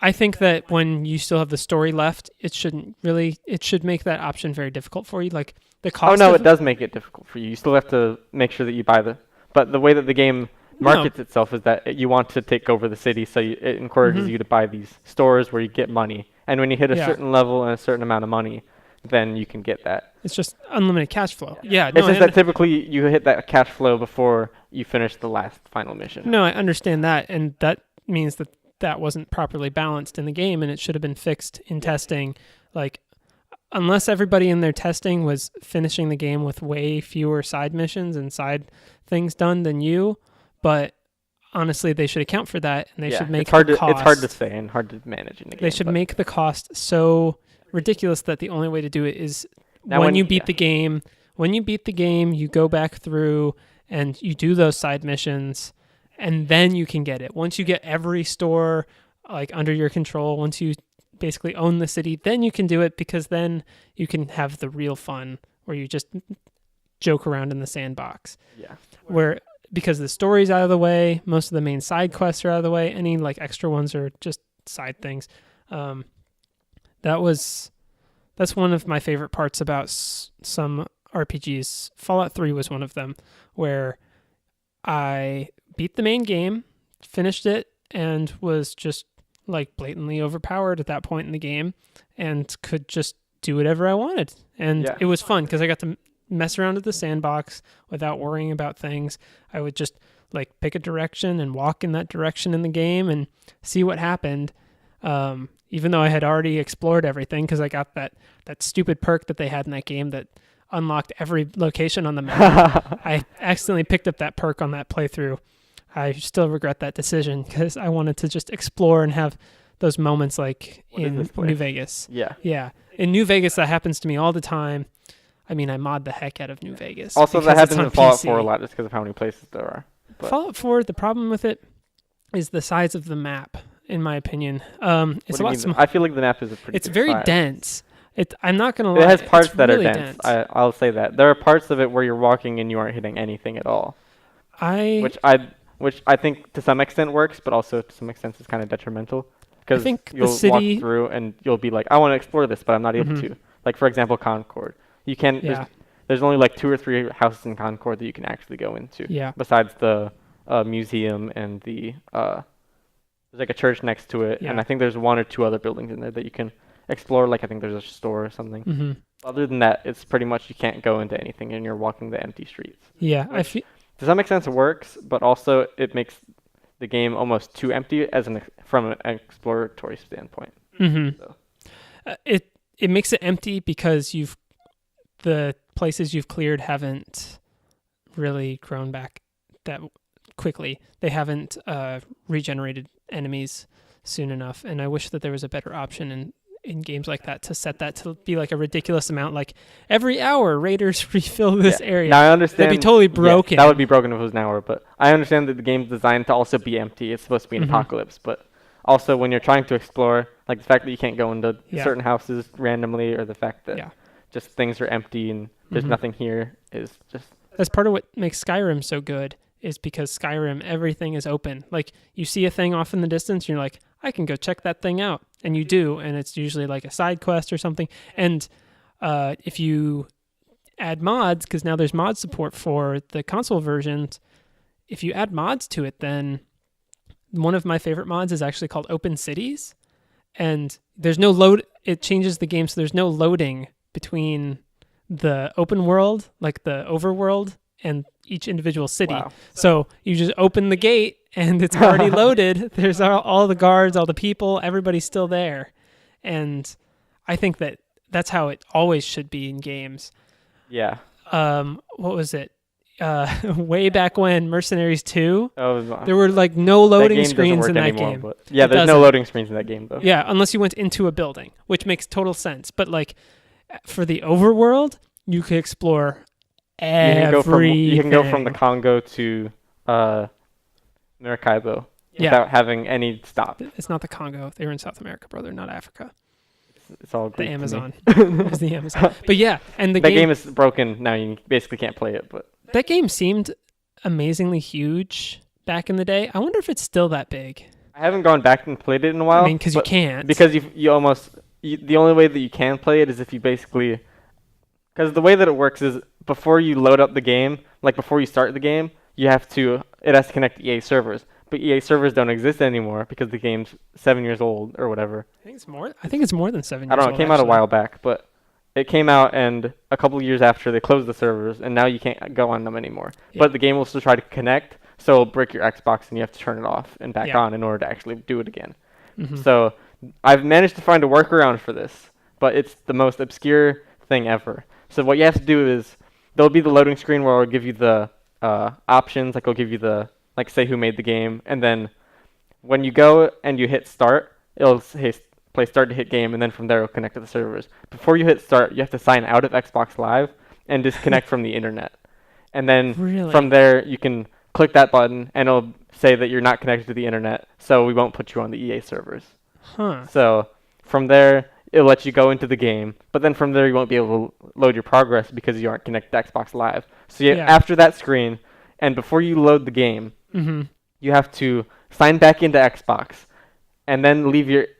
I think that when you still have the story left, it should make that option very difficult for you. Like the cost. Oh no, it does make it difficult for you. You still have to make sure that you buy but the way that the game markets itself is that you want to take over the city, so it encourages you to buy these stores where you get money. And when you hit a certain level and a certain amount of money, then you can get that. It's just unlimited cash flow. Yeah. It's just that typically you hit that cash flow before you finish the last final mission. No, I understand that, and that means that wasn't properly balanced in the game, and it should have been fixed in testing. Unless everybody in their testing was finishing the game with way fewer side missions and side things done than you, but honestly, they should account for that, and they should make it's hard the cost. It's hard to say and hard to manage in the game. They should make the cost so ridiculous that the only way to do it is when you beat the game. When you beat the game, you go back through and you do those side missions, and then you can get it. Once you get every store like under your control, once you basically own the city, then you can do it, because then you can have the real fun where you just joke around in the sandbox. Yeah. Because the story's out of the way, most of the main side quests are out of the way. Any like extra ones are just side things. That's one of my favorite parts about some RPGs. Fallout 3 was one of them, where I beat the main game, finished it, and was just like blatantly overpowered at that point in the game, and could just do whatever I wanted. And it was fun because I got to mess around with the sandbox without worrying about things. I would just like pick a direction and walk in that direction in the game and see what happened. Even though I had already explored everything, because I got that stupid perk that they had in that game that unlocked every location on the map. I accidentally picked up that perk on that playthrough. I still regret that decision, because I wanted to just explore and have those moments like in New Vegas. Yeah. In New Vegas, that happens to me all the time. I mean, I mod the heck out of New Vegas. Also, that happens in Fallout 4 a lot just because of how many places there are. But Fallout 4, the problem with it is the size of the map, in my opinion. It's a lot smaller. I feel like the map is a pretty It's very size. Dense. I'm not going to lie. It has parts that really are dense. I'll say that. There are parts of it where you're walking and you aren't hitting anything at all. Which I think to some extent works, but also to some extent is kind of detrimental. Because you'll walk through and you'll be like, I want to explore this, but I'm not able to. Like, for example, Concord. You can there's only like 2 or 3 houses in Concord that you can actually go into. Yeah. Besides the museum and the there's like a church next to it, and I think there's 1 or 2 other buildings in there that you can explore. Like I think there's a store or something. Mm-hmm. Other than that, it's pretty much you can't go into anything, and you're walking the empty streets. Yeah, to some extent it works, but also it makes the game almost too empty from an exploratory standpoint. Mm-hmm. So. It makes it empty because the places you've cleared haven't really grown back that quickly. They haven't regenerated enemies soon enough, and I wish that there was a better option in games like that to set that to be like a ridiculous amount, like every hour raiders refill this area. Now I understand that'd be totally broken. That would be broken if it was an hour, but I understand that the game's designed to also be empty. It's supposed to be an apocalypse, but also when you're trying to explore, like the fact that you can't go into certain houses randomly, or the fact that just things are empty and there's nothing here is just... That's part of what makes Skyrim so good, is because Skyrim, everything is open. Like, you see a thing off in the distance, and you're like, I can go check that thing out. And you do, and it's usually like a side quest or something. And if you add mods, because now there's mod support for the console versions, if you add mods to it, then one of my favorite mods is actually called Open Cities. And there's no load. It changes the game so there's no loading between the open world, like the overworld, and each individual city. Wow. So you just open the gate and it's already loaded. There's all the guards, all the people, everybody's still there. And I think that that's how it always should be in games. Yeah. What was it? Way back when, Mercenaries 2, there were like no loading screens in that game. Yeah, there's no loading screens in that game though. Yeah, unless you went into a building, which makes total sense. But like for the overworld, you could explore everything. You can go from the Congo to Maracaibo without having any stop. It's not the Congo. They were in South America, brother, not Africa. It's all Greek the Amazon. It's the Amazon. But yeah, and that game is broken now. You basically can't play it. But that game seemed amazingly huge back in the day. I wonder if it's still that big. I haven't gone back and played it in a while. I mean, because you can't. Because you almost the only way that you can play it is if you basically, because the way that it works is before you load up the game, like before you start the game, it has to connect to EA servers. But EA servers don't exist anymore because the game's 7 years old or whatever. I think it's more than 7 years old. I don't know. It came out a while back, but it came out and a couple of years after they closed the servers, and now you can't go on them anymore. Yeah. But the game will still try to connect, so it'll break your Xbox and you have to turn it off and back on in order to actually do it again. Mm-hmm. So I've managed to find a workaround for this, but it's the most obscure thing ever. So what you have to do is there'll be the loading screen where it'll give you the options, like it'll give you the like say who made the game, and then when you go and you hit start, it'll say play start to hit game, and then from there it'll connect to the servers. Before you hit start, you have to sign out of Xbox Live and disconnect from the internet. And then from there, you can click that button, and it'll say that you're not connected to the internet, so we won't put you on the EA servers. So from there, it'll let you go into the game, but then from there, you won't be able to load your progress because you aren't connected to Xbox Live. So after that screen, and before you load the game, you have to sign back into Xbox, and then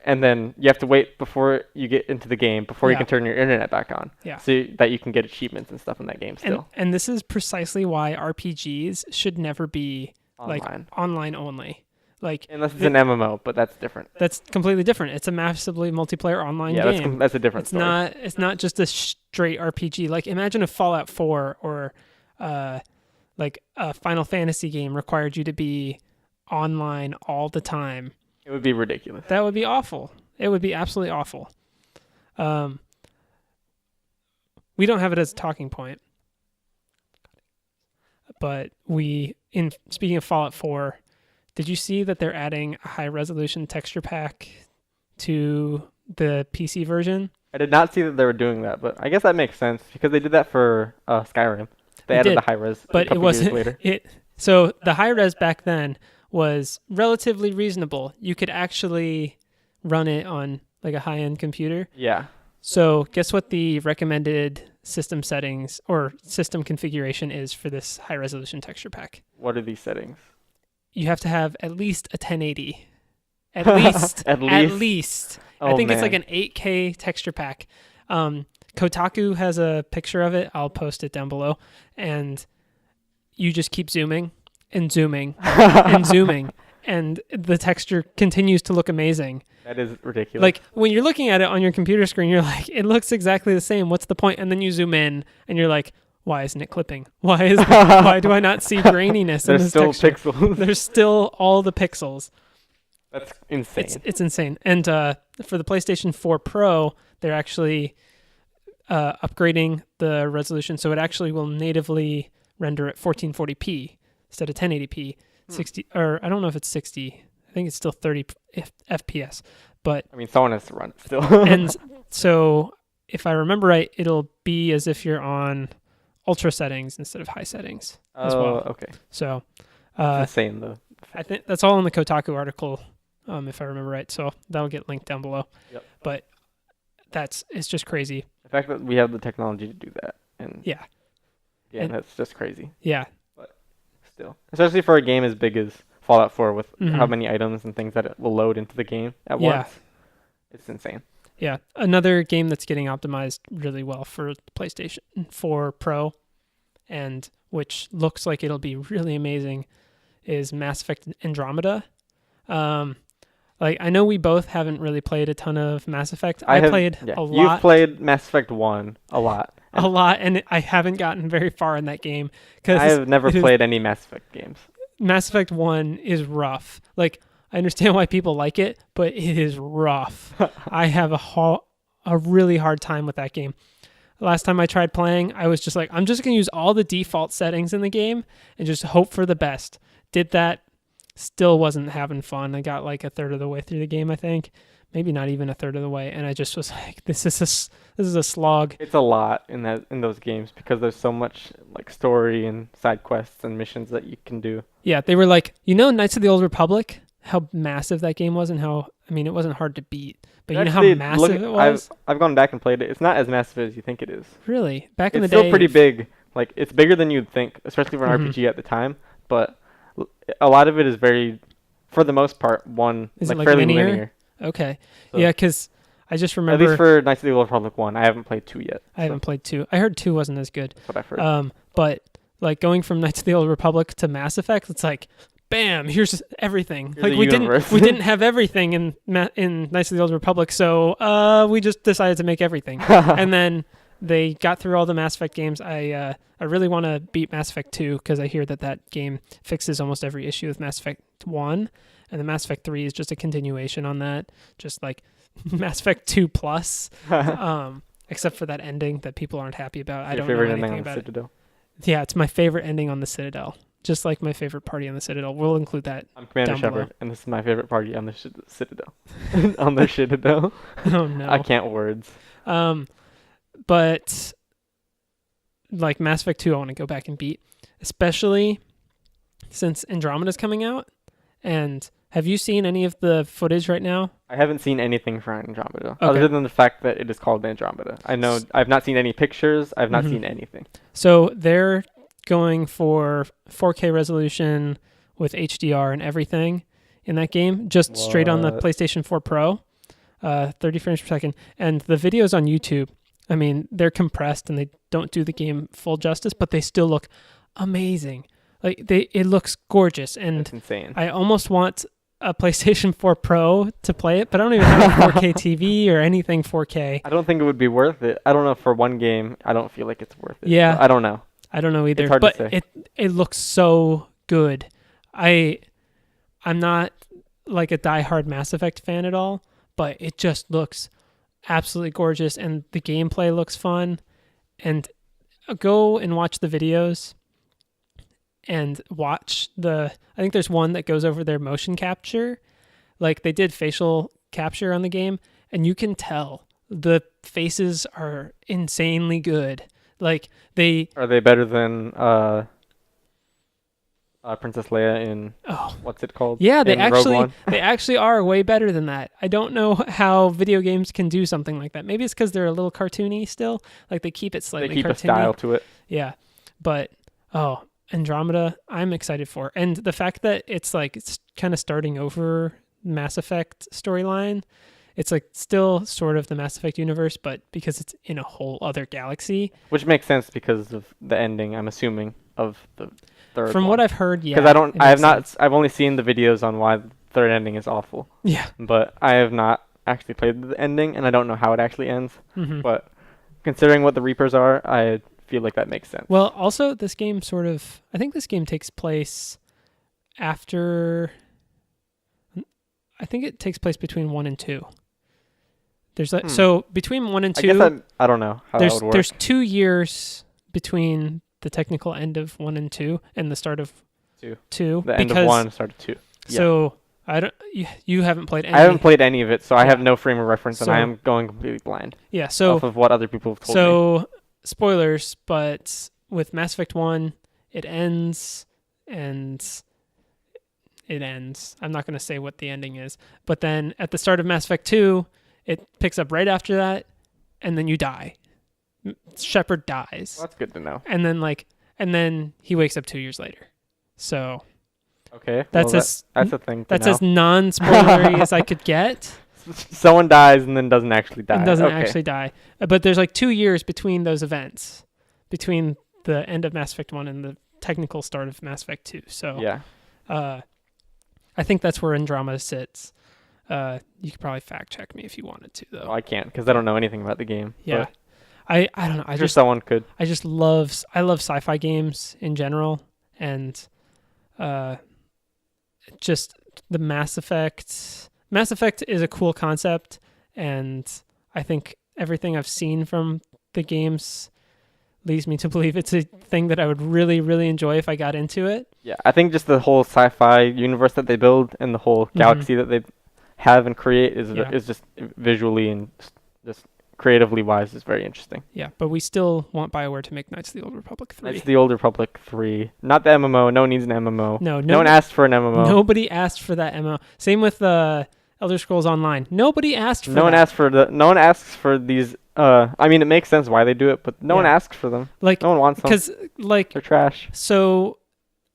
and then you have to wait before you get into the game before you can turn your internet back on. So that you can get achievements and stuff in that game still. And this is precisely why RPGs should never be like online only. Like unless it's an MMO, but that's different. That's completely different. It's a massively multiplayer online game. Yeah, that's a different story. It's not just a straight RPG. Like imagine if Fallout 4 or like a Final Fantasy game required you to be online all the time. It would be ridiculous. That would be awful. It would be absolutely awful. We don't have it as a talking point, but speaking of Fallout 4, did you see that they're adding a high resolution texture pack to the PC version? I did not see that they were doing that, but I guess that makes sense because they did that for Skyrim. They added the high res, but a couple years later. So the high res back then was relatively reasonable. You could actually run it on like a high-end computer. Yeah. So guess what the recommended system settings or system configuration is for this high-resolution texture pack? What are these settings? You have to have at least a 1080. At least. At least. Oh, I think it's like an 8K texture pack. Kotaku has a picture of it. I'll post it down below. And you just keep zooming and zooming and zooming, and the texture continues to look amazing. That is ridiculous. Like when you're looking at it on your computer screen, you're like, it looks exactly the same. What's the point? And then you zoom in, and you're like, why isn't it clipping? Why do I not see graininess in this texture? There's still pixels. There's still all the pixels. That's insane. It's insane. And for the PlayStation 4 Pro, they're actually upgrading the resolution, so it actually will natively render at 1440p instead of 1080p. 60, or I don't know if it's 60. I think it's still 30 FPS. But I mean, someone has to run it still. And so, if I remember right, it'll be as if you're on ultra settings instead of high settings as well. Okay. So, insane though. I think that's all in the Kotaku article, if I remember right. So that'll get linked down below. Yep. But it's just crazy. The fact that we have the technology to do that, and that's just crazy. Yeah. But still, especially for a game as big as Fallout 4 with how many items and things that it will load into the game at once, it's insane. Yeah. Another game that's getting optimized really well for PlayStation 4 Pro, and which looks like it'll be really amazing, is Mass Effect Andromeda. Like I know we both haven't really played a ton of Mass Effect. I played a lot. You've played Mass Effect 1 a lot. A lot, and I haven't gotten very far in that game. I have never played any Mass Effect games. Mass Effect 1 is rough. Like, I understand why people like it, but it is rough. I have a really hard time with that game. Last time I tried playing, I was just like, I'm just going to use all the default settings in the game and just hope for the best. Did that, still wasn't having fun. I got like a third of the way through the game, I think. Maybe not even a third of the way, and I just was like, this is a slog. It's a lot in those games because there's so much like story and side quests and missions that you can do. Yeah, they were like, Knights of the Old Republic, how massive that game was, and it wasn't hard to beat, but actually, you know how massive it was? I've gone back and played it. It's not as massive as you think it is. Really? Back in the day? It's still pretty big. Like, it's bigger than you'd think, especially for an RPG at the time, but a lot of it is very, for the most part, fairly linear. Okay. So, yeah, because I just remember... At least for Knights of the Old Republic 1, I haven't played 2 yet. I haven't played 2. I heard 2 wasn't as good. That's what I've heard. But like going from Knights of the Old Republic to Mass Effect, it's like, bam, here's everything. Here's like we didn't have everything in Knights of the Old Republic, so we just decided to make everything. And then they got through all the Mass Effect games. I really want to beat Mass Effect 2 because I hear that game fixes almost every issue with Mass Effect 1. And the Mass Effect 3 is just a continuation on that, just like Mass Effect 2 plus, except for that ending that people aren't happy about. I don't know anything about it. Citadel? Yeah, it's my favorite ending on the Citadel. just like my favorite party on the Citadel. We'll include that. I'm Commander down Shepard, below. and this is my favorite party on the Citadel. On the Citadel. Oh no. I can't words. But like Mass Effect 2, I want to go back and beat, especially since Andromeda's coming out. And have you seen any of the footage right now? I haven't seen anything for Andromeda, Okay. other than the fact that it is called Andromeda. I know I've not seen any pictures. I've not seen anything. So they're going for 4K resolution with HDR and everything in that game, just straight on the PlayStation 4 Pro, 30 frames per second. And the videos on YouTube, I mean, they're compressed and they don't do the game full justice, but they still look amazing. Like it looks gorgeous, and It's insane. I almost want a PlayStation 4 Pro to play it, but I don't even have a 4K TV or anything 4K. I don't think it would be worth it. I don't know, for one game, I don't feel like it's worth it. Yeah. I don't know. I don't know either, It's hard but to say. it looks so good. I'm not like a diehard Mass Effect fan at all, but it just looks absolutely gorgeous, and the gameplay looks fun. And go and watch the videos and watch I think there's one that goes over their motion capture. Like they did facial capture on the game, and you can tell the faces are insanely good. Like Are they better than Princess Leia in what's it called? Yeah, in Rogue One? they actually are way better than that. I don't know how video games can do something like that. Maybe it's because they're a little cartoony still. Like they keep it slightly They keep cartoony. a style to it. Yeah, but Andromeda, I'm excited for, and the fact that it's kind of starting over Mass Effect storyline. It's like still sort of the Mass Effect universe, but because it's in a whole other galaxy. Which makes sense because of the ending, I'm assuming, of the third From one. what I've heard, yeah. Because I've only seen the videos on why the third ending is awful. Yeah. But I have not actually played the ending, and I don't know how it actually ends. Mm-hmm. But considering what the Reapers are, I feel like that makes sense. Well, also this game I think this game takes place after. I think it takes place between 1 and 2. There's so between 1 and 2. I guess I don't know how that would work. There's 2 years between the technical end of 1 and 2 and the start of 2. The end of 1, start of 2. Yeah. So I don't. You haven't played any. I haven't played any of it, so I have no frame of reference, and I am going completely blind. Yeah. So off of what other people have told me. So spoilers, but with Mass Effect 1, it ends, and it ends. I'm not going to say what the ending is, but then at the start of Mass Effect 2, it picks up right after that, and then you die. Shepard dies. Well, that's good to know. And then he wakes up 2 years later. So okay, that's that's a thing. That's as non-spoilery as I could get. Someone dies and then doesn't actually die. And doesn't actually die. But there's 2 years between those events, between the end of Mass Effect 1 and the technical start of Mass Effect 2. So yeah, I think that's where Andromeda sits. You could probably fact check me if you wanted to, though. Well, I can't because I don't know anything about the game. Yeah, I don't know. Someone could. I love sci-fi games in general, and just the Mass Effect. Mass Effect is a cool concept, and I think everything I've seen from the games leads me to believe it's a thing that I would really, really enjoy if I got into it. Yeah, I think just the whole sci-fi universe that they build and the whole galaxy that they have and create is just visually and just creatively wise is very interesting. Yeah, but we still want BioWare to make Knights of the Old Republic 3. Knights of the Old Republic 3. Not the MMO. No one needs an MMO. No one asked for an MMO. Nobody asked for that MMO. Same with Elder Scrolls Online. Nobody asked for that. No one asks for these. I mean, it makes sense why they do it, but no one asks for them. No one wants them. Because they're trash. So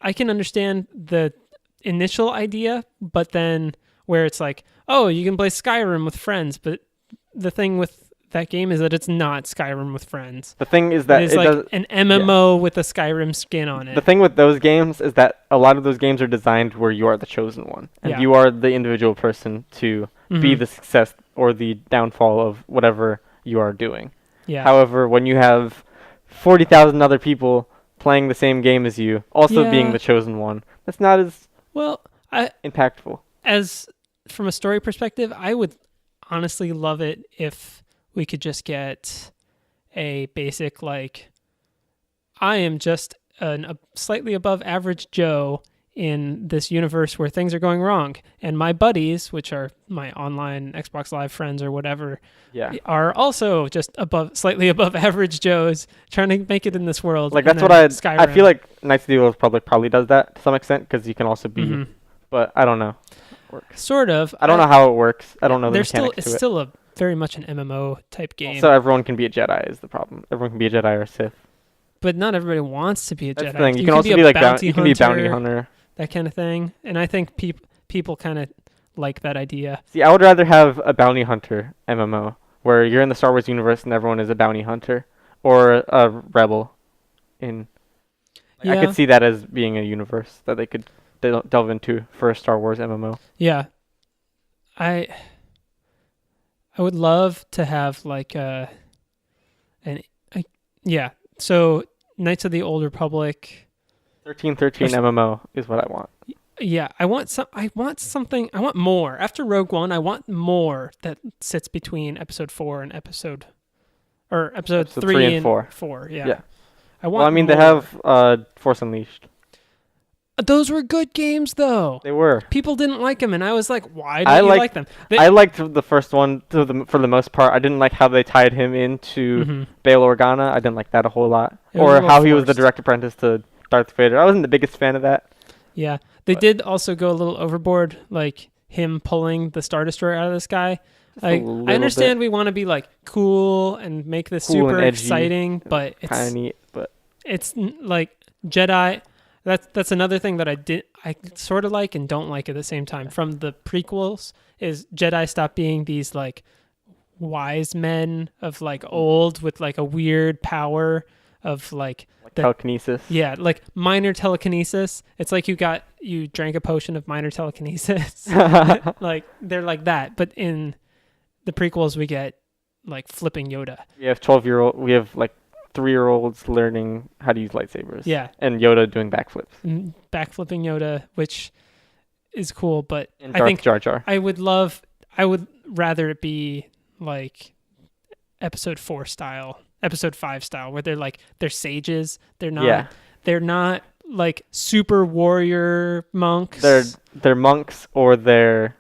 I can understand the initial idea, but then where it's you can play Skyrim with friends, but the thing with that game is that it's not Skyrim with friends. The thing is that it's an MMO with a Skyrim skin on it. The thing with those games is that a lot of those games are designed where you are the chosen one, and you are the individual person to be the success or the downfall of whatever you are doing. Yeah. However, when you have 40,000 other people playing the same game as you, also being the chosen one, that's not as impactful. As from a story perspective, I would honestly love it if we could just get a basic I am just a slightly above average Joe in this universe where things are going wrong. And my buddies, which are my online Xbox Live friends or whatever, are also just slightly above average Joes trying to make it in this world. Like that's what I feel like Knights of the Old Republic probably does that to some extent because you can also be, but I don't know. Sort of. I don't know how it works. I don't know the mechanics It's still a very much an MMO type game. So everyone can be a Jedi is the problem. Everyone can be a Jedi or a Sith. But not everybody wants to be a That's Jedi. The thing. You can also be like you can be a bounty hunter. That kind of thing. And I think people kind of like that idea. See, I would rather have a bounty hunter MMO where you're in the Star Wars universe and everyone is a bounty hunter or a rebel. I could see that as being a universe that they could delve into for a Star Wars MMO. Yeah. I would love to have like so Knights of the Old Republic 1313 MMO is what I want. Yeah, I want more. After Rogue One, I want more that sits between episode 4 and episode 3 and 4. Yeah. They have Force Unleashed. Those were good games, though. They were. People didn't like them, and I was like, why do you like them? I liked the first one for the most part. I didn't like how they tied him into Bail Organa. I didn't like that a whole lot. Or how he was the direct apprentice to Darth Vader. I wasn't the biggest fan of that. Yeah. They did also go a little overboard, like him pulling the Star Destroyer out of the sky. Like, I understand we want to be like cool and make this super exciting, but it's kind of neat. But it's like Jedi. That's another thing that I sort of like and don't like at the same time. From the prequels, is Jedi stop being these like wise men of like old with like a weird power of like telekinesis. Yeah, like minor telekinesis. It's like you drank a potion of minor telekinesis. Like they're like that, but in the prequels we get like flipping Yoda. We have 12-year-old. We have like 3-year-olds learning how to use lightsabers. Yeah, and Yoda doing backflips. Backflipping Yoda, which is cool, but and I think Jar Jar. I would rather it be like episode 4 style. Episode 5 style, where they're sages. They're not like super warrior monks. They're monks or they're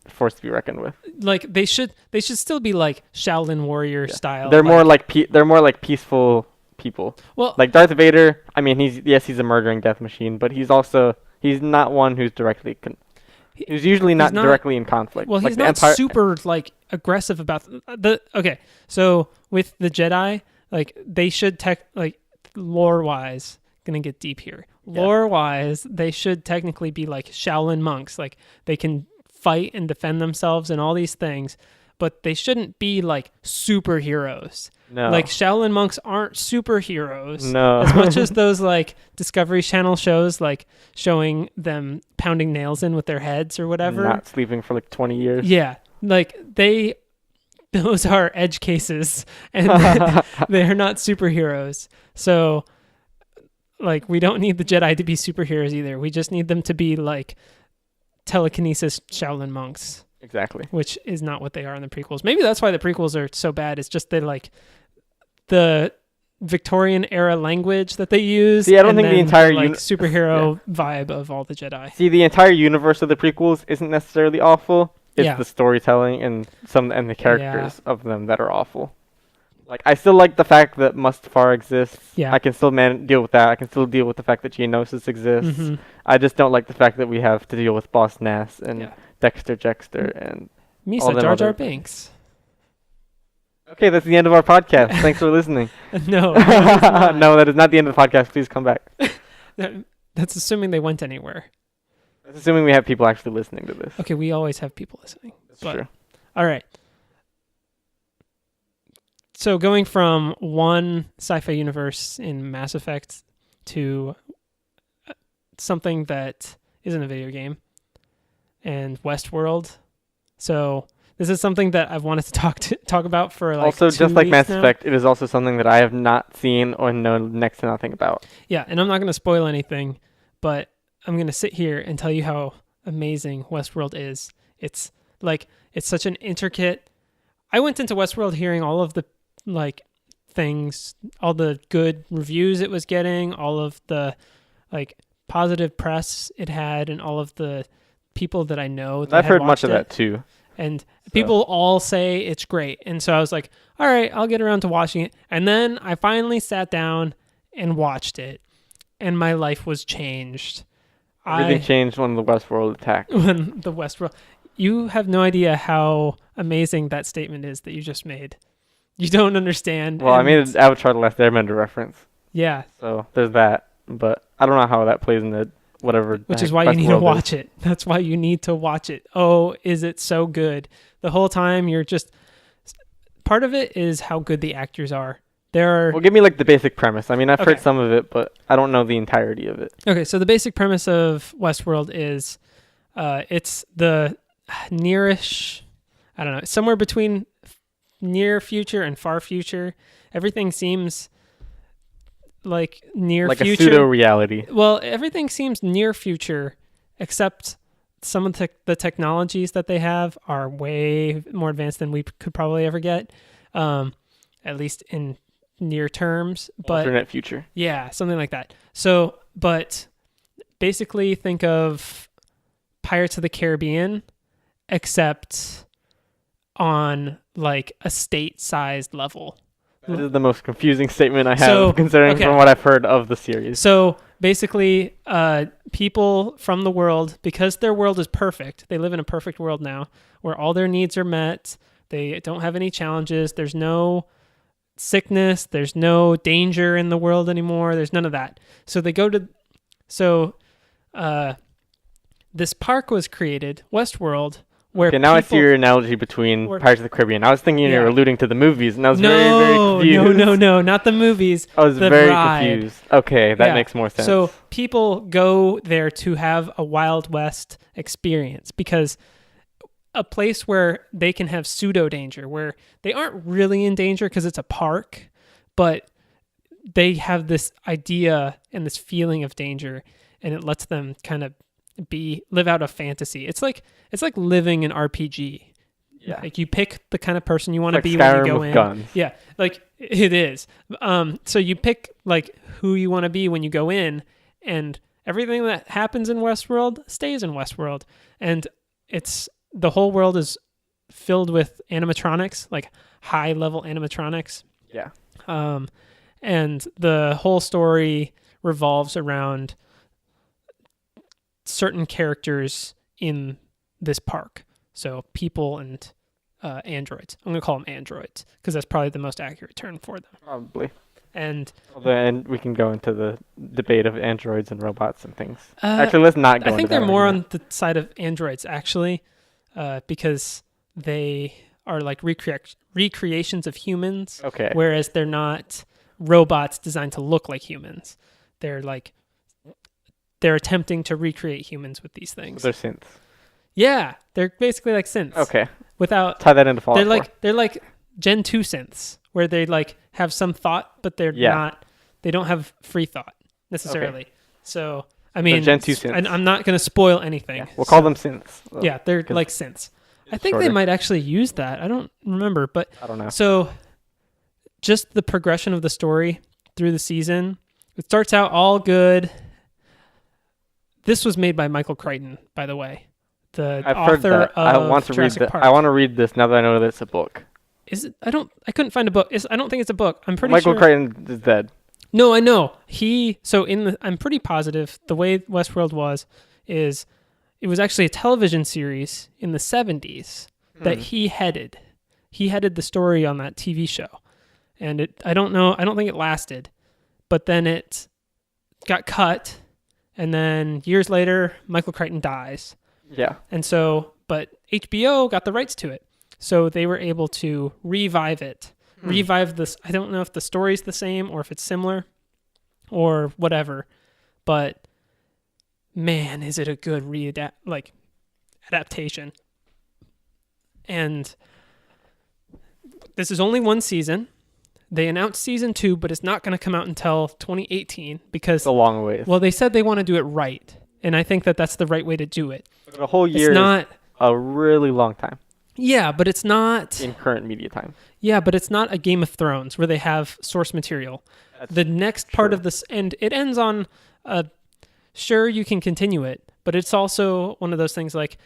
forced to be reckoned with. Like they should still be like Shaolin warrior style. They're more like peaceful people. Well, like Darth Vader. I mean, he's a murdering death machine, but he's not one who's directly who's usually not directly in conflict. Well, like he's not super like aggressive about okay. So with the Jedi, like they should lore wise, gonna get deep here. Lore wise, they should technically be like Shaolin monks. Like they can fight and defend themselves and all these things, but they shouldn't be like superheroes. No. Like Shaolin monks aren't superheroes. No. As much as those like Discovery Channel shows like showing them pounding nails in with their heads or whatever. Not sleeping for like 20 years. Yeah. Like those are edge cases and they're not superheroes. So like we don't need the Jedi to be superheroes either. We just need them to be like telekinesis Shaolin monks. Exactly. Which is not what they are in the prequels. Maybe that's why the prequels are so bad. It's just like the Victorian era language that they use. See, I don't think the entire superhero vibe of all the Jedi. See, the entire universe of the prequels isn't necessarily awful. It's the storytelling and the characters of them that are awful. Like I still like the fact that Mustafar exists. Yeah. I can still deal with that. I can still deal with the fact that Geonosis exists. Mm-hmm. I just don't like the fact that we have to deal with Boss Nass and Dexter Jettster and Misa Jar Jar Binks. Okay, that's the end of our podcast. Thanks for listening. No, no, that is not the end of the podcast. Please come back. That's assuming they went anywhere. That's assuming we have people actually listening to this. Okay, we always have people listening. That's true. All right. So going from one sci-fi universe in Mass Effect to something that isn't a video game and Westworld. So this is something that I've wanted to talk about for like also 2 just like weeks Mass now. Effect, it is also something that I have not seen or know next to nothing about. Yeah, and I'm not going to spoil anything, but I'm going to sit here and tell you how amazing Westworld is. It's such an intricate. I went into Westworld hearing all of the like things, all the good reviews it was getting, all of the like positive press it had, and all of the people that I know that I've had heard much watched of it. that too. And people all say it's great. And so I was like, all right, I'll get around to watching it. And then I finally sat down and watched it. And my life was changed. Everything changed when the Westworld attacked. When the Westworld... You have no idea how amazing that statement is that you just made. You don't understand. Well, I made an Avatar The Last Airbender reference. Yeah. So there's that. But I don't know how that plays into whatever. Which is why you need to watch it. That's why you need to watch it. Oh, is it so good? The whole time you're just... Part of it is how good the actors are. Well, give me like the basic premise. I mean, I've Okay. heard some of it, but I don't know the entirety of it. Okay, so the basic premise of Westworld is it's the nearish, I don't know, somewhere between near future and far future. Everything seems like near like future. Like a pseudo-reality. Well, everything seems near future, except some of the technologies that they have are way more advanced than we could probably ever get, at least in near terms. But alternate future. Yeah, something like that. So, but basically think of Pirates of the Caribbean, except on like a state-sized level. That is the most confusing statement I have, considering from what I've heard of the series. So basically, people from the world, because their world is perfect, they live in a perfect world now, where all their needs are met. They don't have any challenges. There's no sickness. There's no danger in the world anymore. There's none of that. So they go to... this park was created, Westworld, where now I see your analogy between Pirates of the Caribbean. I was thinking you were alluding to the movies, and I was very, very confused. No, not the movies. I was very confused. Okay, that makes more sense. So people go there to have a Wild West experience, because a place where they can have pseudo danger, where they aren't really in danger because it's a park, but they have this idea and this feeling of danger, and it lets them kind of live out a fantasy. It's like living an RPG. Yeah. Like you pick the kind of person you want to be Skyrim when you go with in. Guns. Yeah, like it is. So you pick like who you want to be when you go in, and everything that happens in Westworld stays in Westworld. And the whole world is filled with animatronics, like high level animatronics. Yeah. And the whole story revolves around certain characters in this park. So people and androids. I'm going to call them androids because that's probably the most accurate term for them. Probably. And we can go into the debate of androids and robots and things. Actually, let's not go into that. I think they're more on the side of androids, actually, because they are like recreations of humans. Okay. Whereas they're not robots designed to look like humans. They're attempting to recreate humans with these things. So they're synths. Yeah, they're basically like synths. Okay. Without tie that into Fallout. They're like Gen 2 synths, where they like have some thought, but they're not. They don't have free thought necessarily. Okay. So I mean, Gen 2 synths. I'm not going to spoil anything. Yeah, we'll call them synths. Yeah, they're like synths. I think they might actually use that. I don't remember, but I don't know. So just the progression of the story through the season. It starts out all good. This was made by Michael Crichton, by the way, the author of Jurassic Park. I want to read this now that I know that it's a book. Is it? I couldn't find a book. I don't think it's a book. I'm pretty sure. Michael Crichton is dead. No, I know. I'm pretty positive the way Westworld is it was actually a television series in the 70s that he headed. He headed the story on that TV show. And I don't think it lasted. But then it got cut. And then years later, Michael Crichton dies. Yeah. And so, but HBO got the rights to it. So they were able to revive it. Revive this. I don't know if the story's the same or if it's similar or whatever. But man, is it a good adaptation. And this is only one season. They announced season 2, but it's not going to come out until 2018 because... It's a long ways. Well, they said they want to do it right. And I think that that's the right way to do it. But a whole year is a really long time. Yeah, but it's not in current media time. Yeah, but it's not a Game of Thrones where they have source material. That's the next part true. of this, and it ends on, sure, you can continue it, but it's also one of those things like,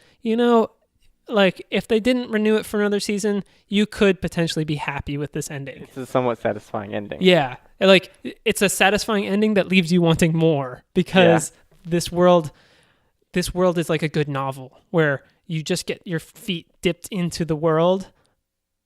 like if they didn't renew it for another season, you could potentially be happy with this ending. It's a somewhat satisfying ending. Yeah, like it's a satisfying ending that leaves you wanting more because this world is like a good novel where you just get your feet dipped into the world,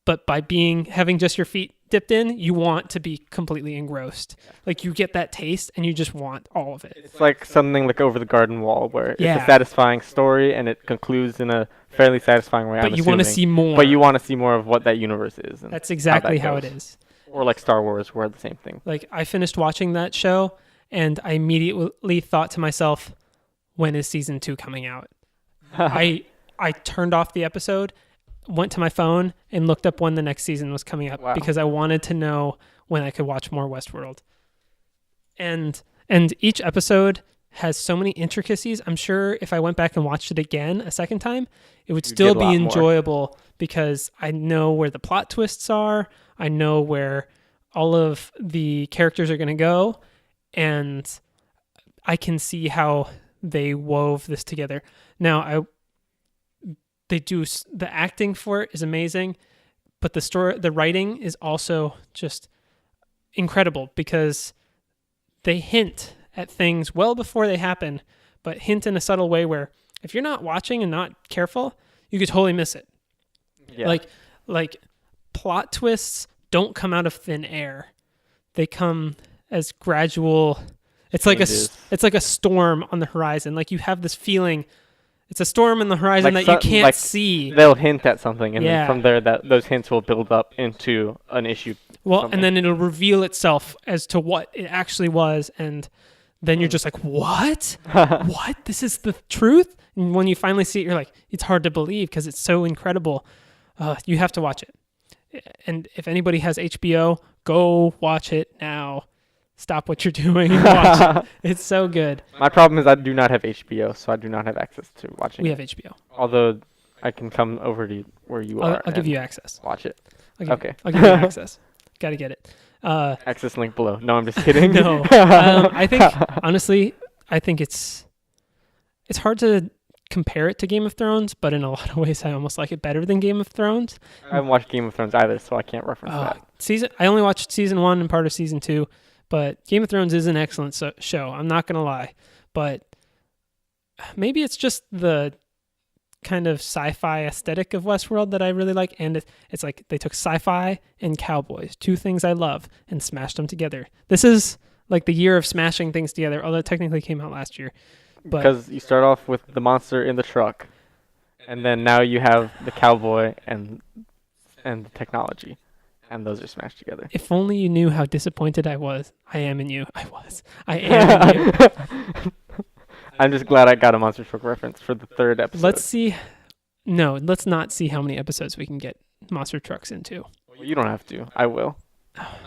but by having just your feet dipped in, you want to be completely engrossed. Like you get that taste and you just want all of it. It's like something like Over the Garden Wall where it's a satisfying story and it concludes in a fairly satisfying way. But you want to see more. But you want to see more of what that universe is. And that's exactly how it is. Or like Star Wars, where the same thing. Like I finished watching that show and I immediately thought to myself, when is season 2 coming out? I turned off the episode, went to my phone, and looked up when the next season was coming up because I wanted to know when I could watch more Westworld. And each episode has so many intricacies. I'm sure if I went back and watched it again a second time, it would still be enjoyable because I know where the plot twists are. I know where all of the characters are going to go, and I can see how they wove this together. Now, the acting for it is amazing, but the writing is also just incredible because they hint at things well before they happen, but hint in a subtle way where if you're not watching and not careful, you could totally miss it. Yeah. Like plot twists don't come out of thin air. They come as gradual. It's like a storm on the horizon. Like you have this feeling. It's a storm in the horizon that you can't see. They'll hint at something, and then from there, those hints will build up into an issue. Well, and then it'll reveal itself as to what it actually was, and then you're just like, what? What? This is the truth? And when you finally see it, you're like, it's hard to believe because it's so incredible. You have to watch it. And if anybody has HBO, go watch it now. Stop what you're doing and watch it. It's so good. My problem is I do not have HBO, so I do not have access to watching We have HBO. Although I can come over to where you are. I'll give you access. Watch it. Okay. I'll give you access. Got to get it. Access link below. No, I'm just kidding. No. I think, honestly, it's hard to compare it to Game of Thrones, but in a lot of ways I almost like it better than Game of Thrones. I haven't watched Game of Thrones either, so I can't reference that. I only watched season 1 and part of season 2. But Game of Thrones is an excellent show. I'm not going to lie. But maybe it's just the kind of sci-fi aesthetic of Westworld that I really like. And it's like they took sci-fi and cowboys, 2 things I love, and smashed them together. This is like the year of smashing things together, although it technically came out last year. But because you start off with the monster in the truck, and then now you have the cowboy and the technology. And those are smashed together. If only you knew how disappointed I was. I am in you. I am in you. I'm just glad I got a Monster Truck reference for the 3rd episode. Let's not see how many episodes we can get Monster Trucks into. Well, you don't have to. I will.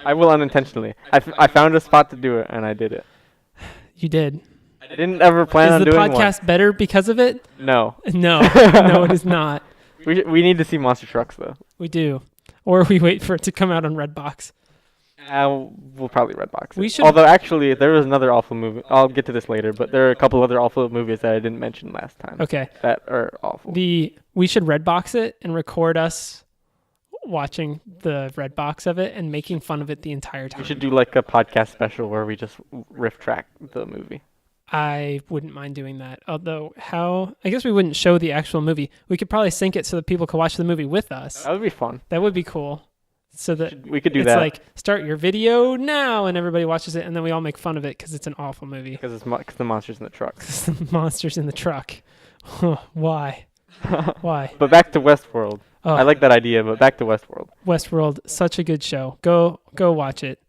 I will unintentionally. I found a spot to do it, and I did it. You did. I didn't ever plan on doing one. Is the podcast better because of it? No. No, it is not. We need to see Monster Trucks, though. We do. Or we wait for it to come out on Redbox. We'll probably Redbox it. We Although, actually, there was another awful movie. I'll get to this later, but there are a couple other awful movies that I didn't mention last time. Okay. That are awful. We should Redbox it and record us watching the Redbox of it and making fun of it the entire time. We should do like a podcast special where we just riff track the movie. I wouldn't mind doing that. Although, I guess we wouldn't show the actual movie. We could probably sync it so that people could watch the movie with us. That would be fun. That would be cool. So that we could do that. It's like, start your video now, and everybody watches it, and then we all make fun of it because it's an awful movie. Because the monster's in the truck. The monster's in the truck. Why? Why? But back to Westworld. Oh. I like that idea, but back to Westworld. Westworld, such a good show. Go watch it.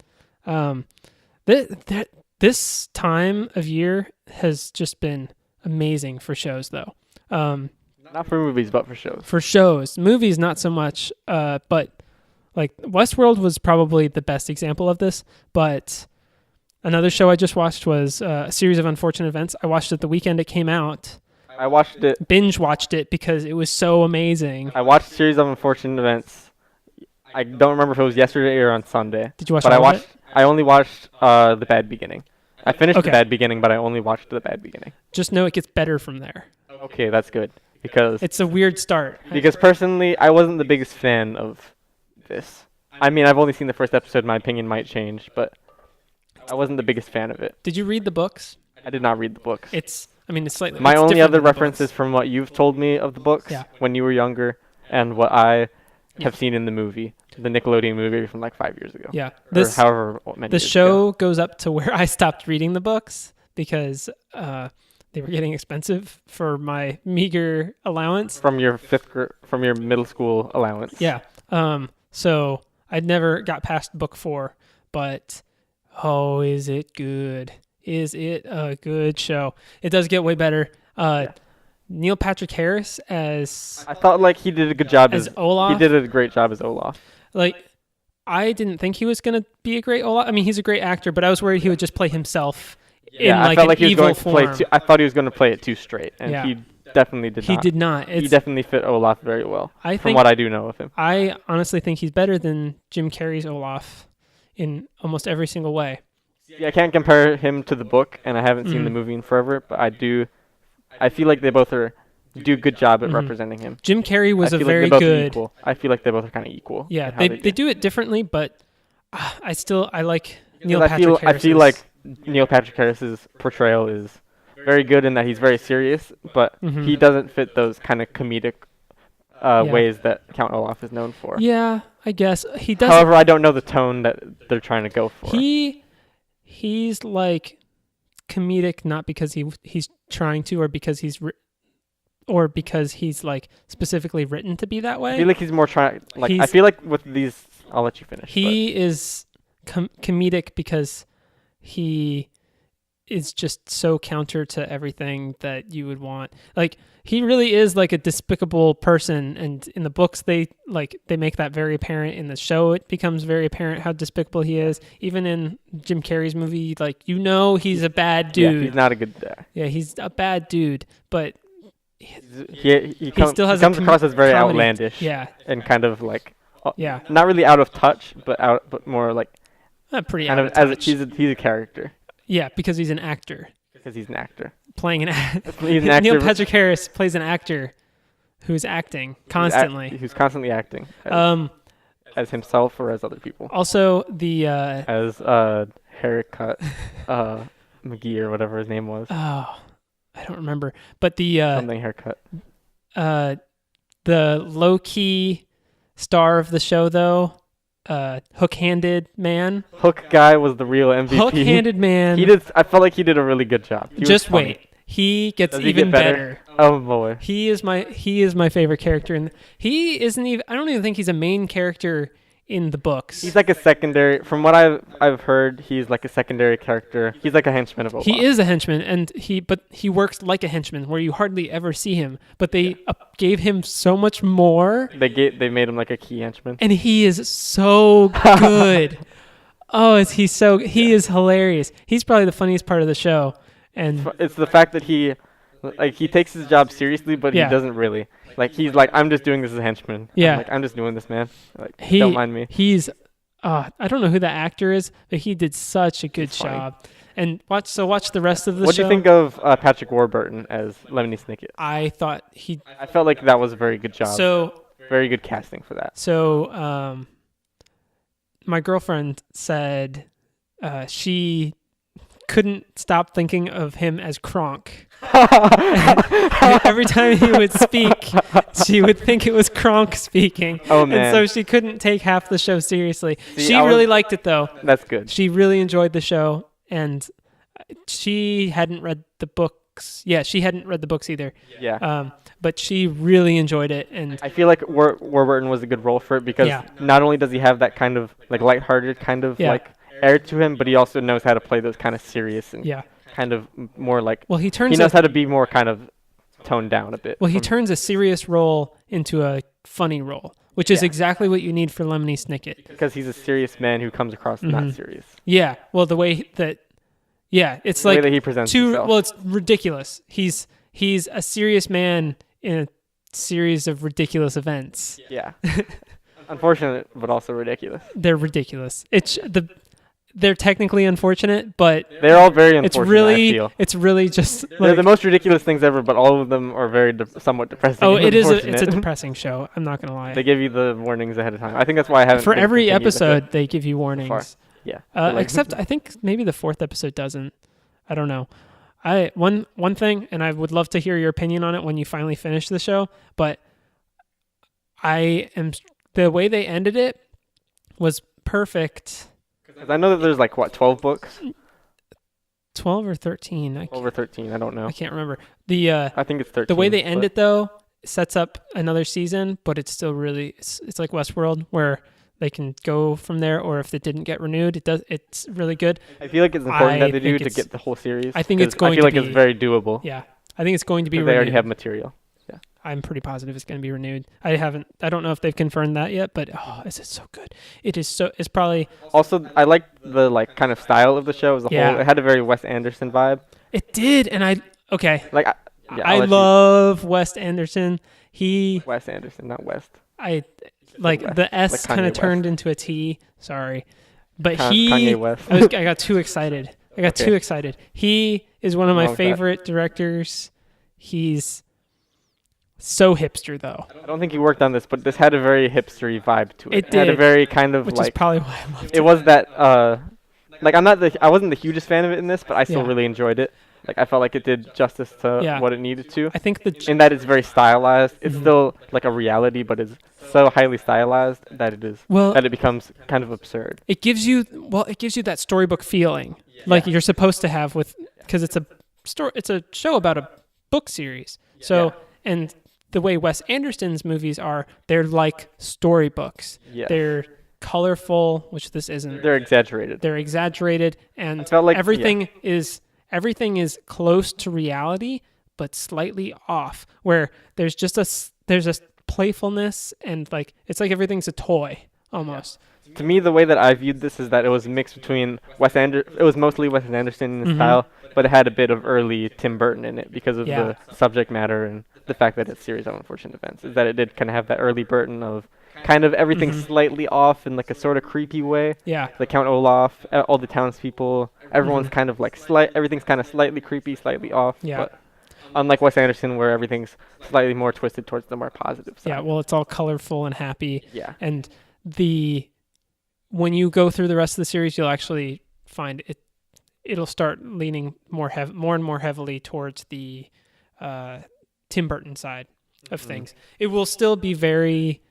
This time of year has just been amazing for shows, though. Not for movies, but for shows. For shows. Movies, not so much. But like Westworld was probably the best example of this. But another show I just watched was A Series of Unfortunate Events. I watched it the weekend it came out. I watched it. Binge watched it because it was so amazing. I watched Series of Unfortunate Events. I don't remember if it was yesterday or on Sunday. Did you watch But all of it? I only watched The Bad Beginning. I finished Okay. The Bad Beginning, but I only watched The Bad Beginning. Just know it gets better from there. Okay, that's good. Because It's a weird start. personally, I wasn't the biggest fan of this. I mean, I've only seen the first episode. My opinion might change, but I wasn't the biggest fan of it. Did you read the books? I did not read the books. It's slightly. My it's only different other than the reference is books. from what you've told me of the books Yeah. when you were younger and what I Yeah. have seen in the movie, the Nickelodeon movie from like 5 years ago. Yeah. Or however many The years ago. show goes up to where I stopped reading the books because they were getting expensive for my meager allowance. From your from your middle school allowance. Yeah. So I never got past book 4, but oh, is it good? Is it a good show? It does get way better. Neil Patrick Harris as I thought like he did a good job as Olaf. He did a great job as Olaf. Like, I didn't think he was gonna be a great Olaf. I mean, he's a great actor, but I was worried he would just play himself in I like felt an like he was evil going to form. play I thought he was going to play it too straight, and Yeah. he definitely did He not. did not. He definitely fit Olaf very well. I from think what I do know of him. I honestly think he's better than Jim Carrey's Olaf in almost every single way. Yeah, I can't compare him to the book, and I haven't seen the movie in forever, but I feel like they both do a good job at representing him. Jim Carrey was I a feel very like they're both good. Equal. I feel like they both are kind of equal. Yeah, in how they do it differently, but I like Neil I Patrick Harris. feel like Neil Patrick Harris's portrayal is very good in that he's very serious, but he doesn't fit those kind of comedic ways that Count Olaf is known for. Yeah, I guess he does. However, I don't know the tone that they're trying to go for. He's like comedic not because he's trying to, or because he's like specifically written to be that way. I feel like he's more trying. Like I He's- feel like with these, I'll let you finish. He is comedic because he is just so counter to everything that you would want. Like, he really is like a despicable person, and in the books they make that very apparent. In the show it becomes very apparent how despicable he is. Even in Jim Carrey's movie, like, he's a bad dude. Yeah, he's not a good guy. Yeah, he's a bad dude, but He still has comes across as very comedy. outlandish. Yeah, And kind of like yeah, not really out of touch, but more like pretty kind out of of as touch. he's a character Yeah, because he's an actor because he's an actor. playing an He's an actor. Neil Patrick Harris plays an actor who's acting constantly. Who's constantly acting as himself or as other people. Also, the As haircut McGee or whatever his name was. I don't remember, but the Something haircut. the low key star of the show though, Hook-handed man. Hook guy was the real MVP. Hook-handed man. I felt like he did a really good job. He was Just funny. wait, he gets Does he even get better? Oh boy. He is my favorite character, and he isn't even. I don't even think he's a main character in the books. He's like a secondary. From what I've heard, he's like a secondary character. He's like a henchman of Olaf. He is a henchman, and he works like a henchman, where you hardly ever see him. But they gave him so much more, They made him like a key henchman. and he is so good. He is hilarious. He's probably the funniest part of the show, and It's the fact that he takes his job seriously, but Yeah. he doesn't really. Like he's like, I'm just doing this as a henchman. Yeah. I'm just doing this, man. Like, he don't mind me. He's I don't know who that actor is, but he did such a good He's funny. job. And watch the rest of the What do show. you think of Patrick Warburton as Lemony Snicket? I thought I felt like that was a very good job. so. Very good casting for that. So, my girlfriend said she couldn't stop thinking of him as Kronk. Every time he would speak, she would think it was Kronk speaking. Oh, man. And so she couldn't take half the show seriously. See, She I was- really liked it, though. That's good. She really enjoyed the show, and she hadn't read the books. Yeah, she hadn't read the books either. Yeah. But she really enjoyed it, and I feel like Warburton was a good role for it because Yeah. not only does he have that kind of like lighthearted kind of Yeah. like air to him, but he also knows how to play those kind of serious and yeah. kind of more like Well, he he turns knows how to be more kind of toned down a bit. Well, he from- turns a serious role into a funny role, which is Yeah. exactly what you need for Lemony Snicket. because he's a serious man who comes across not serious. Yeah. Well, the way that, yeah, it's The way like that he presents too. himself. Well, it's ridiculous. He's he's a serious man in a series of ridiculous events. Yeah. Unfortunate, but also ridiculous. They're ridiculous. They're technically unfortunate, but they're all very unfortunate. I feel it's really just they're the most ridiculous things ever, but all of them are very somewhat depressing. Oh, it's a depressing show. I'm not gonna lie. They give you the warnings ahead of time. I think that's why I haven't. For every episode, they give you warnings. Yeah. Except I think maybe the 4th episode doesn't. I don't know. One thing, and I would love to hear your opinion on it when you finally finish the show, but the way they ended it was perfect. I know that there's 12 books? 12 or 13. 12 or 13, I don't know. I can't remember. I think it's 13. The way they end it, though, sets up another season, but it's still really, it's like Westworld, where they can go from there, or if it didn't get renewed, it's really good. I feel like it's important that they do to get the whole series. I think it's going to be. I feel like it's very doable. Yeah. I think it's going to be renewed. They already have material. Yeah. I'm pretty positive it's going to be renewed. I don't know if they've confirmed that yet, but is it so good? It's probably. Also, I like the kind of style of the show as a whole. It had a very Wes Anderson vibe. It did, and I love Wes Anderson. Wes Anderson, not West. The S kind of turned into a T. Sorry, but Kanye West. I got too excited. Too excited. He is one of my favorite directors. He's so hipster, though. I don't think he worked on this, but this had a very hipstery vibe to it. It did. Had a very kind of which is probably why I loved it. It was that I wasn't the hugest fan of it in this, but I still really enjoyed it. I felt like it did justice to what it needed to. I think in that it's very stylized. It's still like a reality, but it's so highly stylized that it becomes kind of absurd. It gives you that storybook feeling like you're supposed to have because it's a show about a book series. So and the way Wes Anderson's movies are, they're like storybooks. Yes. They're colorful, which this isn't. They're exaggerated. And everything is close to reality, but slightly off. Where there's just there's a playfulness and it's like everything's a toy almost. Yeah. To me, the way that I viewed this is that it was mixed between it was mostly Wes Anderson in style, but it had a bit of early Tim Burton in it because of the subject matter and the fact that it's a series of unfortunate events. Is that it did kind of have that early Burton of kind of everything slightly off in a sort of creepy way. Yeah. Like Count Olaf, all the townspeople, everyone's kind of everything's kind of slightly creepy, slightly off. Yeah. But unlike Wes Anderson, where everything's slightly more twisted towards the more positive side. Yeah, well, it's all colorful and happy. Yeah. And when you go through the rest of the series, you'll actually find it'll start leaning more and more heavily towards the Tim Burton side of things. It will still be very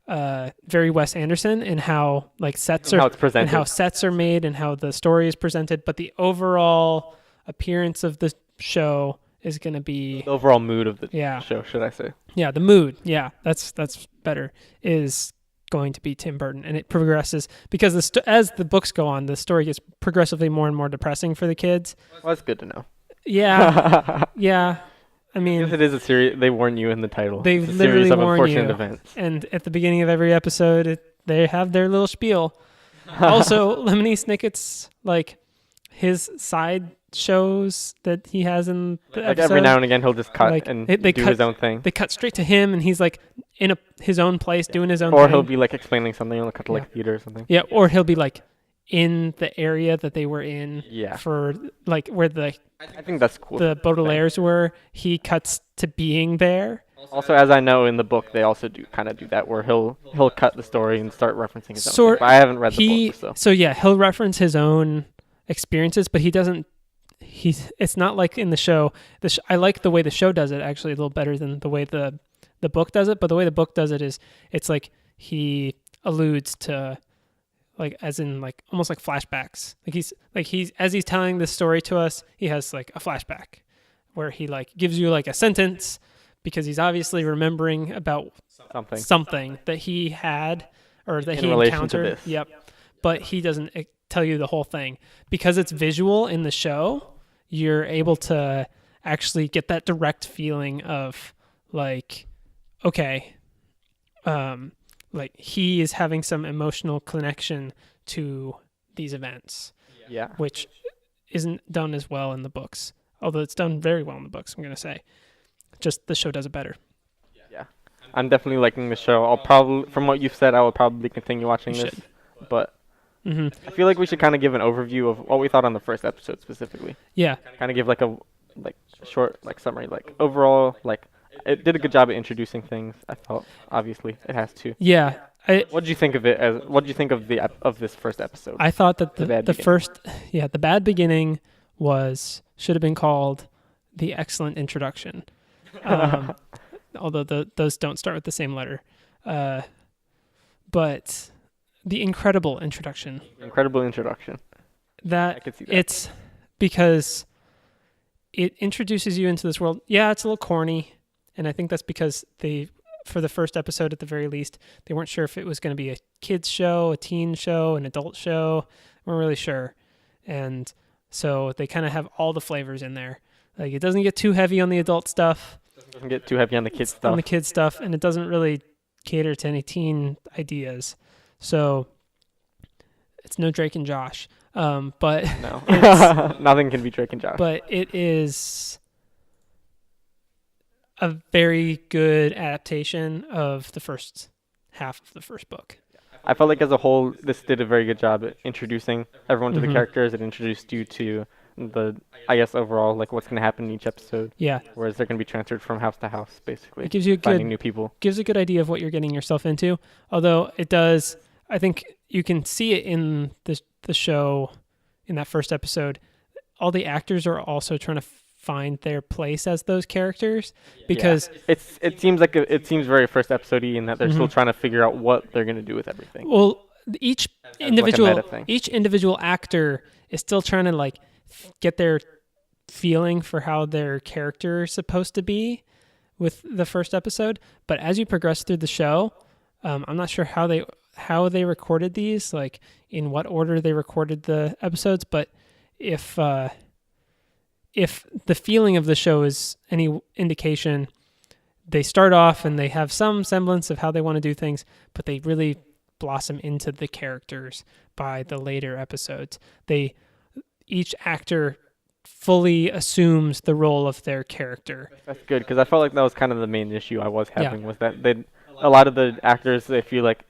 Wes Anderson in how sets are and how sets are made and how the story is presented, but the overall appearance of the show is going to be the overall mood of the show, should I say? Yeah, the mood. Yeah, that's better. Is going to be Tim Burton, and it progresses because as the books go on, the story gets progressively more and more depressing for the kids. Well, that's good to know. Yeah, yeah. I mean, it is a series. They warn you in the title. They it's a literally series of warn unfortunate you. Events. And at the beginning of every episode, they have their little spiel. Also, Lemony Snicket's his side shows that he has in the episode. Every now and again, he'll just cut and do his own thing. They cut straight to him, and he's in his own place doing his own thing. Or he'll be explaining something. He'll cut to theater or something. Yeah, or he'll be in the area that they were in. Yeah. For where I think that's cool. The Baudelaires were. He cuts to being there. Also, as I know in the book, they also do that where he'll cut the story and start referencing his own thing. But I haven't read the book, so yeah, he'll reference his own experiences, but he doesn't. It's not like in the show. I like the way the show does it actually a little better than the way the book does it. But the way the book does it is it's he alludes to as in almost like flashbacks. He's as he's telling this story to us, he has a flashback where he gives you a sentence because he's obviously remembering about something that he had or that he encountered. Yep. But he doesn't tell you the whole thing because it's visual in the show. You're able to actually get that direct feeling of okay, he is having some emotional connection to these events. Yeah. Which isn't done as well in the books. although it's done very well in the books, I'm going to say. Just the show does it better. Yeah. I'm definitely liking the show. I'll probably, from what you've said, I will probably continue watching this. But I feel like we should kind of give an overview of what we thought on the first episode specifically. Yeah. Kind of give like a short summary. Like overall, like it did a good job at introducing things. I felt obviously it has to. Yeah. What did you think of it? What did you think of this first episode? I thought that the bad beginning should have been called the excellent introduction. Although those don't start with the same letter. But the incredible introduction. Incredible introduction. I could see that. It's because it introduces you into this world. Yeah, it's a little corny. And I think that's because for the first episode at the very least, they weren't sure if it was going to be a kid's show, a teen show, an adult show. Weren't really sure. And so they kind of have all the flavors in there. Like, it doesn't get too heavy on the adult stuff. It doesn't get too heavy on the kids stuff. On the kids stuff, and it doesn't really cater to any teen ideas. So it's no Drake and Josh. But no. Nothing can be Drake and Josh. But it is a very good adaptation of the first half of the first book. I felt like as a whole, this did a very good job at introducing everyone to the characters. It introduced you to overall, like what's going to happen in each episode. Yeah. Whereas they're going to be transferred from house to house, basically. It gives you finding new people. Gives a good idea of what you're getting yourself into. Although it does, I think you can see it in the show, in that first episode. All the actors are also trying to find their place as those characters, because it seems very first episode-y in that they're still trying to figure out what they're going to do with everything. Well, each individual actor is still trying to like get their feeling for how their character is supposed to be with the first episode. But as you progress through the show, I'm not sure how they recorded these, like in what order they recorded the episodes, but if the feeling of the show is any indication, they start off and they have some semblance of how they want to do things, but they really blossom into the characters by the later episodes. Each actor fully assumes the role of their character. That's good, because I felt like that was kind of the main issue I was having, was that a lot of the actors, they feel like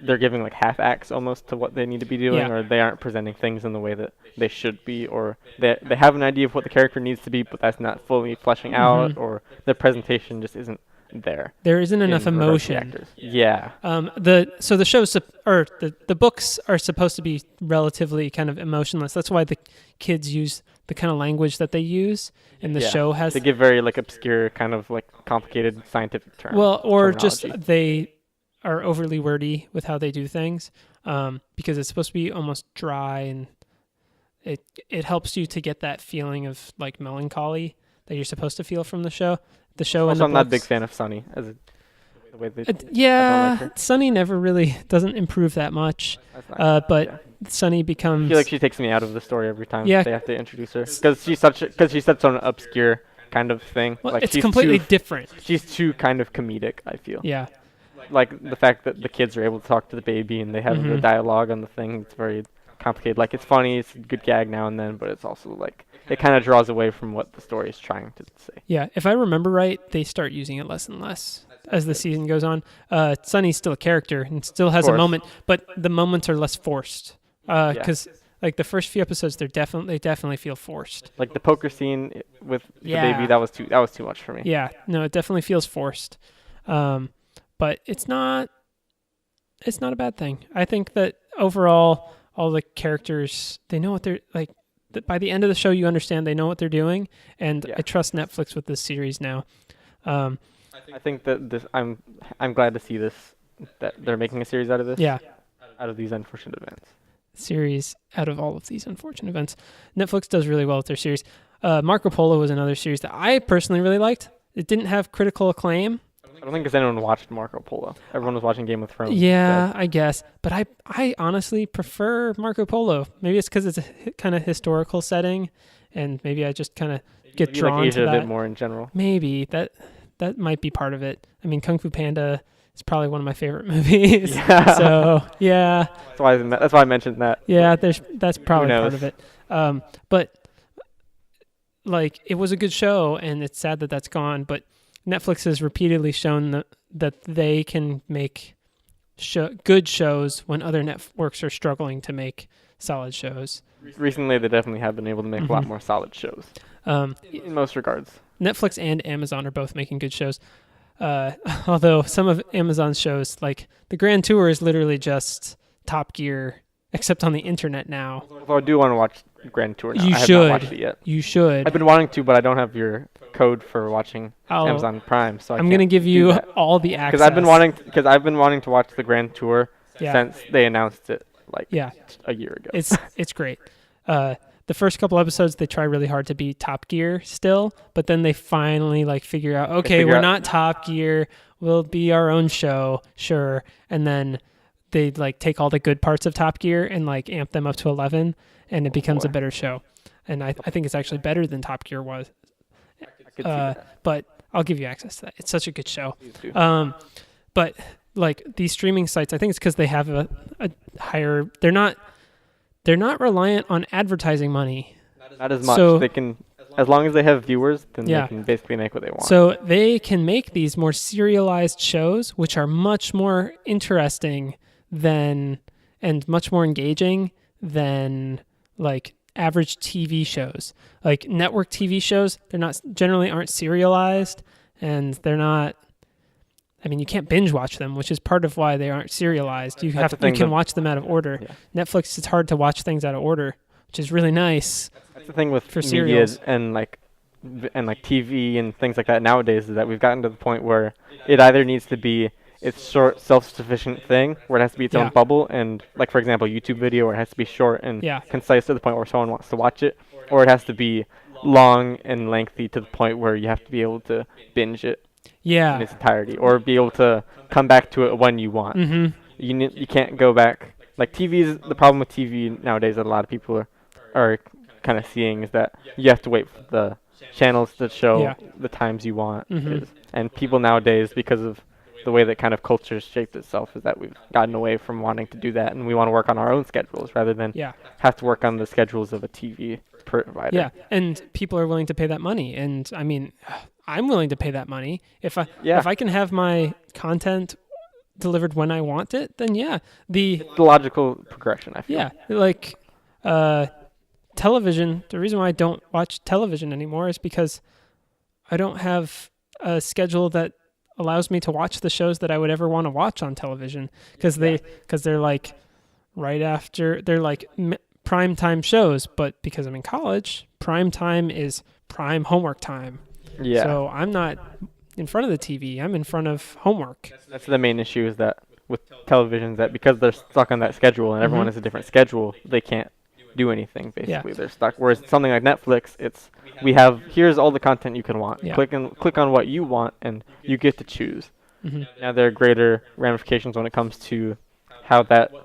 they're giving like half acts almost to what they need to be doing, or they aren't presenting things in the way that they should be, or they have an idea of what the character needs to be, but that's not fully fleshing out, or the presentation just isn't there. There isn't enough emotion. Yeah. The show's the books are supposed to be relatively kind of emotionless. That's why the kids use the kind of language that they use, and the show has. They give very like obscure, kind of like complicated scientific terms. Well, or just they are overly wordy with how they do things, because it's supposed to be almost dry, and it helps you to get that feeling of like melancholy that you're supposed to feel from the show. The show. Also, I'm not a big fan of Sunny the way they. Sunny never really doesn't improve that much. But Sunny becomes. I feel like she takes me out of the story every time they have to introduce her, because she's such an obscure kind of thing. Well, like it's completely different. She's too kind of comedic, I feel. Yeah. Like the fact that the kids are able to talk to the baby and they have the dialogue on the thing. It's very complicated. Like, it's funny, it's a good gag now and then, but it's also like it kind of draws away from what the story is trying to say. Yeah, if I remember right, they start using it less and less as the season goes on. Sunny's still a character and still has a moment, but the moments are less forced. Because like the first few episodes, they definitely feel forced. Like the poker scene with the baby, that was too much for me. Yeah, no, it definitely feels forced. But it's not a bad thing. I think that overall, all the characters, they know what they're like. By the end of the show, you understand they know what they're doing, and I trust Netflix with this series now. I think that I'm glad to see this, that they're making a series out of this. Yeah. Out of these unfortunate events. Series out of all of these unfortunate events. Netflix does really well with their series. Marco Polo was another series that I personally really liked. It didn't have critical acclaim. I don't think because anyone watched Marco Polo. Everyone was watching Game of Thrones. Yeah, I guess. But I honestly prefer Marco Polo. Maybe it's because it's a kind of historical setting, and maybe I just kind of get drawn Asia to that. A bit more in general. Maybe that might be part of it. I mean, Kung Fu Panda is probably one of my favorite movies. Yeah. So yeah. That's why I mentioned that. Yeah, that's probably part of it. But like it was a good show, and it's sad that that's gone. But Netflix has repeatedly shown that they can make good shows when other networks are struggling to make solid shows. Recently, they definitely have been able to make a lot more solid shows. In most regards. Netflix and Amazon are both making good shows. Although some of Amazon's shows, like the Grand Tour, is literally just Top Gear, except on the internet now. Although I do want to watch Grand Tour now. You I have should. not watched it yet. You should. I've been wanting to, but I don't have your code for watching Amazon Prime, so I'm gonna give you all the access. Because I've been wanting to watch the Grand Tour since they announced it a year ago. It's great. The first couple episodes, they try really hard to be Top Gear still, but then they finally figure out, okay, we're not Top Gear. We'll be our own show, sure. And then they take all the good parts of Top Gear and amp them up to 11, and it becomes a better show. And I think it's actually better than Top Gear was. I could see that. But I'll give you access to that. It's such a good show. But these streaming sites, I think it's because they have a higher. They're not reliant on advertising money. Not as much. So, they can, as long as they have viewers, then they can basically make what they want. So they can make these more serialized shows, which are much more interesting and much more engaging than average TV shows. Network TV shows, they're generally aren't serialized, and they're not. I mean, you can't binge watch them, which is part of why they aren't serialized. You can watch them out of order. Yeah. Netflix, it's hard to watch things out of order, which is really nice. That's the thing with media and TV and things like that nowadays, is that we've gotten to the point where it either needs to be its short, self-sufficient thing, where it has to be its own bubble, and for example, YouTube video, where it has to be short and concise to the point where someone wants to watch it, or it has to be long and lengthy to the point where you have to be able to binge it. In its entirety, or be able to come back to it when you want. Mm-hmm. You can't go back. The problem with TV nowadays that a lot of people are kind of seeing is that you have to wait for the channels to show the times you want. Mm-hmm. And people nowadays, because of the way that kind of culture has shaped itself, is that we've gotten away from wanting to do that, and we want to work on our own schedules rather than have to work on the schedules of a TV provider. Yeah, and people are willing to pay that money, and I mean, I'm willing to pay that money if I can have my content delivered when I want it. Then it's the logical progression. I feel. Yeah, television. The reason why I don't watch television anymore is because I don't have a schedule that allows me to watch the shows that I would ever want to watch on television, because they're right after, they're prime time shows, but because I'm in college, prime time is prime homework time. Yeah. So I'm not in front of the TV. I'm in front of homework. That's the main issue, is that with televisions, that because they're stuck on that schedule and everyone has a different schedule, they can't do anything, basically. They're stuck. Whereas something like Netflix, here's all the content you can want. Click on what you want, and you get to choose. Mm-hmm. Now there are greater ramifications when it comes to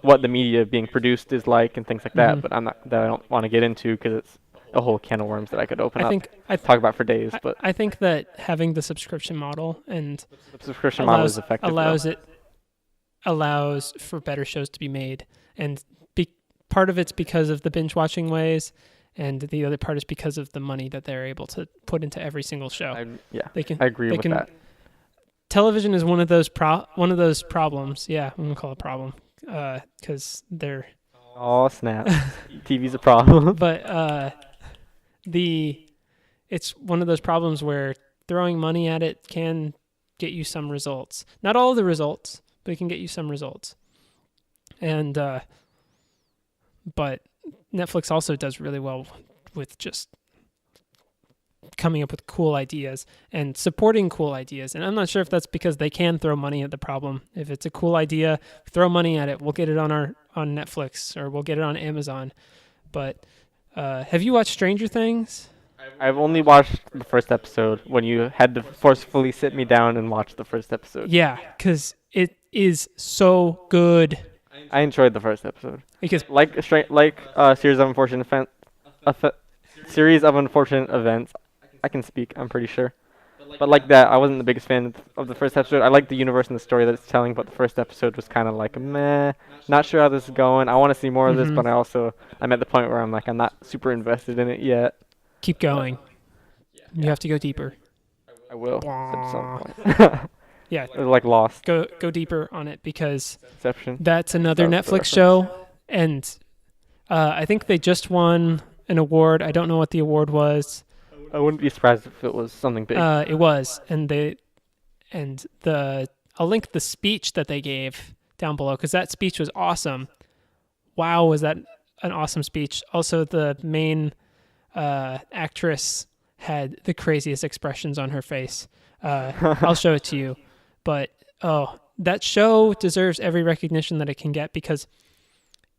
what the media being produced is like and things like that, but I don't want to get into, because it's a whole can of worms that I could open up. Talk about for days. But I think that having the subscription model and the subscription model is effective. Allows for better shows to be made, and part of it's because of the binge watching ways, and the other part is because of the money that they're able to put into every single show. I agree with that. Television is one of those problems. Yeah, I'm gonna call it a problem, because they're. Oh snap! TV's a problem. But it's one of those problems where throwing money at it can get you some results. Not all of the results, but it can get you some results. And but Netflix also does really well with just coming up with cool ideas and supporting cool ideas. And I'm not sure if that's because they can throw money at the problem. If it's a cool idea, throw money at it. We'll get it on Netflix, or we'll get it on Amazon. But have you watched Stranger Things? I've only watched the first episode, when you had to forcefully sit me down and watch the first episode. Yeah, because it is so good. I enjoyed the first episode. Because series of unfortunate events. I can speak, I'm pretty sure. But like that, I wasn't the biggest fan of the first episode. I like the universe and the story that it's telling, but the first episode was kind of meh. Not sure how this is going. I want to see more of this, but I'm at the point where I'm not super invested in it yet. Keep going. You have to go deeper. I will at some point. Yeah. Like Lost. Go deeper on it because Inception. that's another Netflix show, and I think they just won an award. I don't know what the award was. I wouldn't be surprised if it was something big. It was, I'll link the speech that they gave down below because that speech was awesome. Wow, was that an awesome speech? Also, the main actress had the craziest expressions on her face. I'll show it to you. But, that show deserves every recognition that it can get because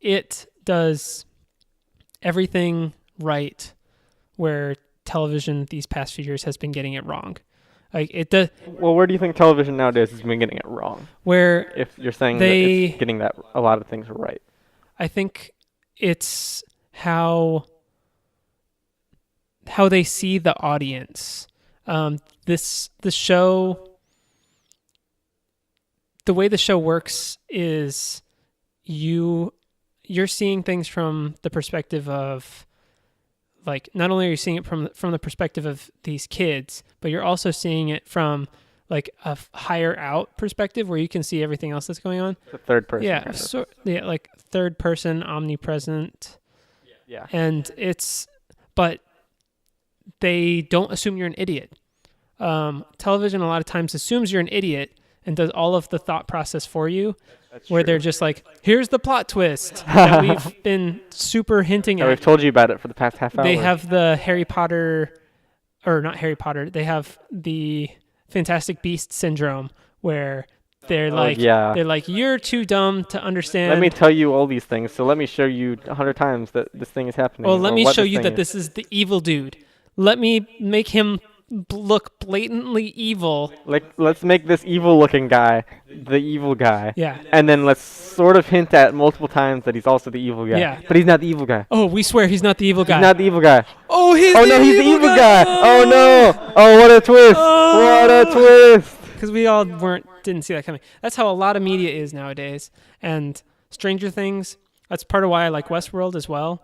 it does everything right where television these past few years has been getting it wrong. Like it does. Well, where do you think television nowadays has been getting it wrong? Where if you're saying that it's getting that a lot of things right, I think it's how they see the audience. The show, the way the show works is you're seeing things from the perspective of, like, not only are you seeing it from the perspective of these kids, but you're also seeing it from like a higher out perspective where you can see everything else that's going on. The third person. Yeah, like third person, omnipresent. Yeah. And but they don't assume you're an idiot. Television a lot of times assumes you're an idiot and does all of the thought process for you. That's where true. They're just like, here's the plot twist that we've been super hinting at. We've told you about it for the past half hour. They have the Harry Potter, or not Harry Potter, they have the Fantastic Beast syndrome where they're they're like, you're too dumb to understand. Let me tell you all these things, so let me show you 100 times that this thing is happening. Well, let me show you that this is the evil dude. Let me make him look blatantly evil. Like, let's make this evil-looking guy the evil guy. Yeah. And then let's sort of hint at multiple times that he's also the evil guy. Yeah. But he's not the evil guy. Oh, we swear he's not the evil guy. He's not the evil guy. Oh, he's the evil guy. Oh no! Oh, what a twist! What a twist! Because we all didn't see that coming. That's how a lot of media is nowadays. And Stranger Things, that's part of why I like Westworld as well.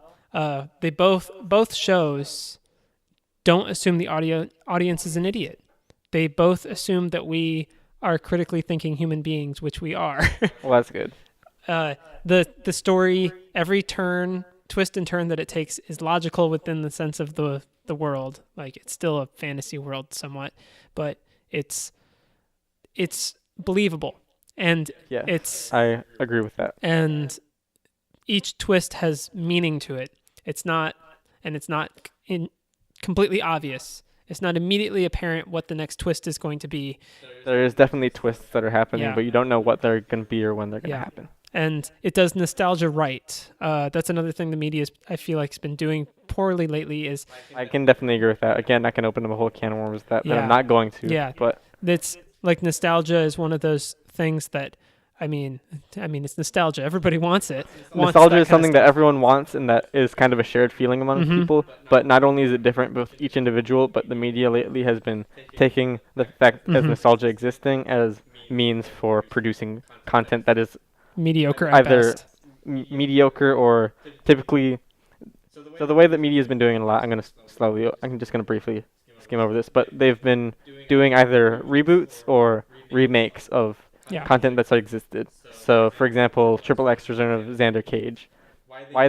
They both shows don't assume the audience is an idiot. They both assume that we are critically thinking human beings, which we are. Well, that's good. The story, every twist and turn that it takes is logical within the sense of the world. Like, it's still a fantasy world somewhat, but it's believable. And yeah, I agree with that. And each twist has meaning to it. It's not completely obvious. It's not immediately apparent what the next twist is going to be. There is definitely twists that are happening, but you don't know what they're going to be or when they're going to happen. And it does nostalgia right. That's another thing the media, I feel like, has been doing poorly lately. Is I can definitely agree with that. Again, I can open up a whole can of worms that I'm not going to. Yeah, but it's like nostalgia is one of those things that, I mean, it's nostalgia. Everybody wants it. Nostalgia is something that everyone wants, and that is kind of a shared feeling among people. But not only is it different with each individual, but the media lately has been taking the fact of nostalgia existing as means for producing content that is mediocre at either best. Mediocre or typically. So the way that media has been doing it a lot, I'm just gonna briefly skim over this, but they've been doing either reboots or remakes of content that's existed. So, for example, Triple X Return of Xander Cage. Like,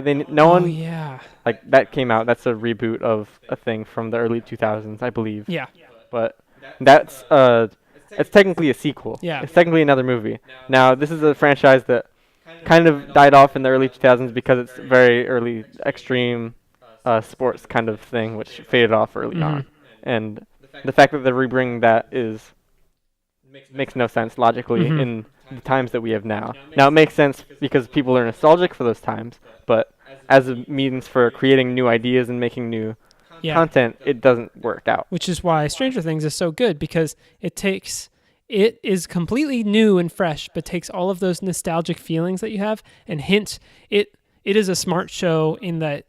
that came out. That's a reboot of a thing from the early 2000s, I believe. Yeah. But that's it's technically a sequel. Yeah. It's technically another movie. Now, this is a franchise that kind of died off in the early 2000s because it's very early extreme sports kind of thing, which faded off early on. And the fact that they're rebringing that makes no sense logically in the times that we have now. Now, it makes sense because people are nostalgic for those times, but as a means for creating new ideas and making new content, it doesn't work out. Which is why Stranger Things is so good, because it is completely new and fresh, but takes all of those nostalgic feelings that you have and it is a smart show in that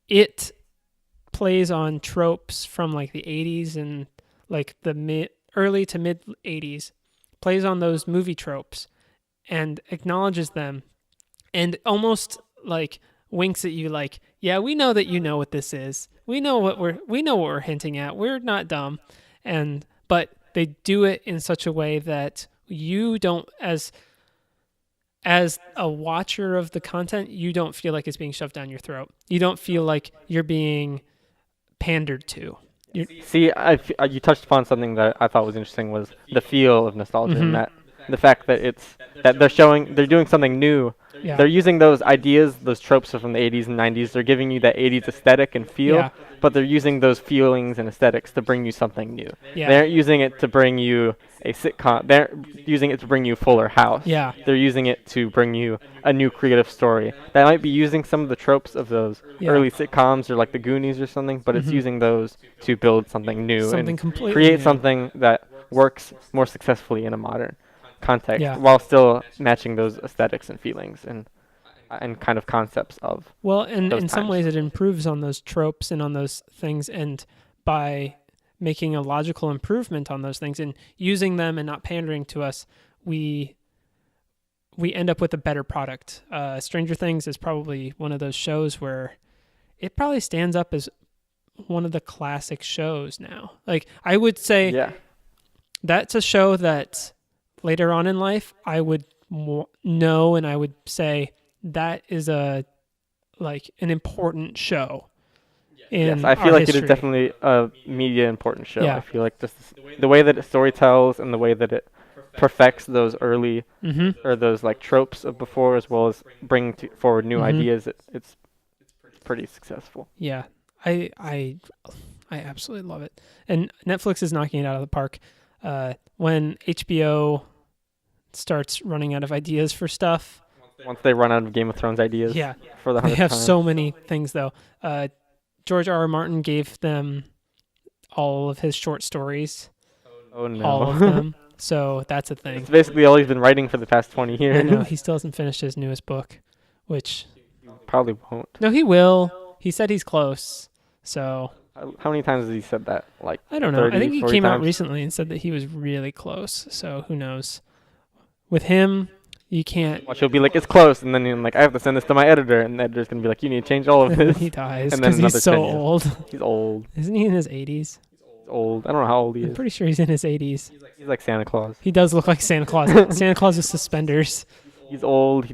it plays on tropes from like the 80s and like the early to mid 80s, plays on those movie tropes and acknowledges them and almost like winks at you like, yeah, we know that you know what this is. We know what we're hinting at. We're not dumb, but they do it in such a way that you don't, as a watcher of the content, you don't feel like it's being shoved down your throat. You don't feel like you're being pandered to. See, you touched upon something that I thought was interesting, was the feel of nostalgia, and that the fact that they're doing something new. Yeah. They're using those ideas, those tropes from the 80s and 90s. They're giving you that 80s aesthetic and feel, but they're using those feelings and aesthetics to bring you something new. Yeah. They aren't using it to bring you a sitcom. They're using it to bring you Fuller House. Yeah. They're using it to bring you a new creative story. That might be using some of the tropes of those early sitcoms or like the Goonies or something, but it's using those to build something new and create something that works more successfully in a modern context while still matching those aesthetics and feelings and kind of concepts of and in some ways it improves on those tropes and on those things, and by making a logical improvement on those things and using them and not pandering to us, we end up with a better product. Stranger Things is probably one of those shows where it probably stands up as one of the classic shows now. Like, I would say that's a show that later on in life, I would know, and I would say that is an important show. Yes, I feel like it is definitely a media important show. I feel like just the way that it story tells and the way that it perfects those early or those like tropes of before, as well as bring forward new ideas. It's pretty successful. Yeah, I absolutely love it, and Netflix is knocking it out of the park. When HBO starts running out of ideas for stuff. Once they run out of Game of Thrones ideas. For the 100th they have time. So many things, though. George R.R. Martin gave them all of his short stories. Oh, no. All of them. So that's a thing. It's basically all he's been writing for the past 20 years. I know. He still hasn't finished his newest book, which... Probably won't. No, he will. He said he's close. So... How many times has he said that? Like, I don't know. 30, I think he came times? Out recently and said that he was really close. So who knows? With him, you can't... Watch, he'll be like, it's close. And then I have to send this to my editor. And the editor's going to be like, you need to change all of this. He dies because he's so old. He's old. Isn't he in his 80s? He's old. I don't know how old he is. I'm pretty sure he's in his 80s. He's like Santa Claus. He does look like Santa Claus. Santa Claus with suspenders. He's old.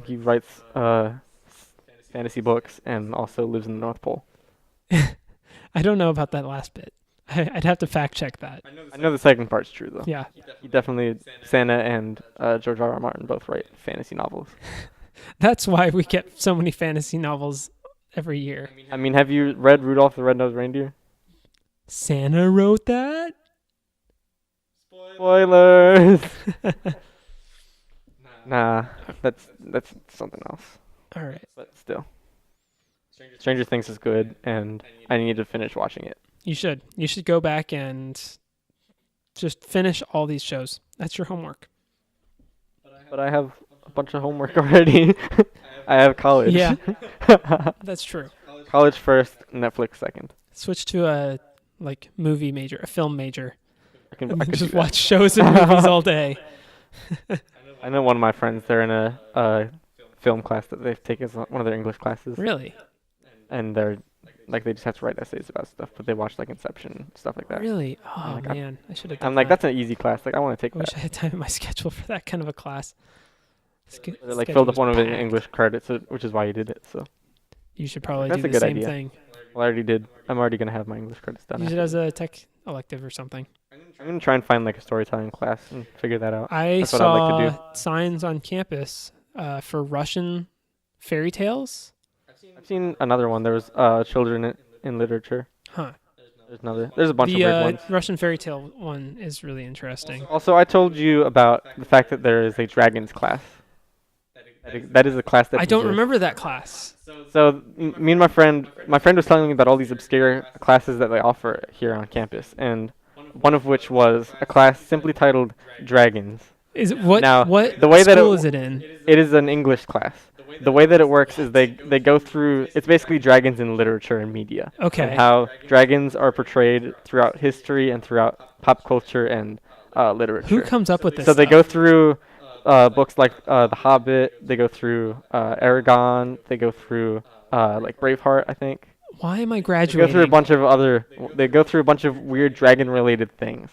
He writes fantasy books and also lives in the North Pole. I don't know about that last bit. I'd have to fact check that. I know the second part's true, though. Yeah. He definitely, Santa and George R.R. Martin both write fantasy novels. That's why we get so many fantasy novels every year. I mean, have you read Rudolph the Red-Nosed Reindeer? Santa wrote that? Spoilers! Nah, that's something else. All right. But still. Stranger Things is good, and I need to finish watching it. You should. You should go back and just finish all these shows. That's your homework. But I have a bunch of homework already. I have college. Yeah. That's true. College first, Netflix second. Switch to a movie major, a film major. I could just watch shows and movies all day. I know one of my friends, they're in a film class that they've taken as one of their English classes. Really? And they're they just have to write essays about stuff, but they watch Inception, stuff like that. Really? Oh, man. I should have done I'm like, that's an easy class. I want to take that. I wish I had time in my schedule for that kind of a class. They filled up one of the English credits, which is why you did it. So you should probably do the same thing. Well, I already did. I'm already going to have my English credits done. Use it as a tech elective or something. I'm going to try and find a storytelling class and figure that out. That's what I'd like to do. Signs on campus for Russian fairy tales. I've seen another one. There was children in literature. Huh. There's a bunch of weird ones. The Russian fairy tale one is really interesting. Also, I told you about the fact that there is a dragons class. That is a class that I don't remember that class. So me and my friend was telling me about all these obscure classes that they offer here on campus, and one of which was a class simply titled Dragons. Is it what? Now, what the way school that is it in? It is an English class. The way that it works is they go through, it's basically dragons in literature and media. Okay. And how dragons are portrayed throughout history and throughout pop culture and literature. Who comes up with this So stuff? they go through books like The Hobbit, they go through Aragon, they go through like Braveheart, I think. Why am I They graduating? go through a bunch of other. They go through a bunch of weird dragon-related things.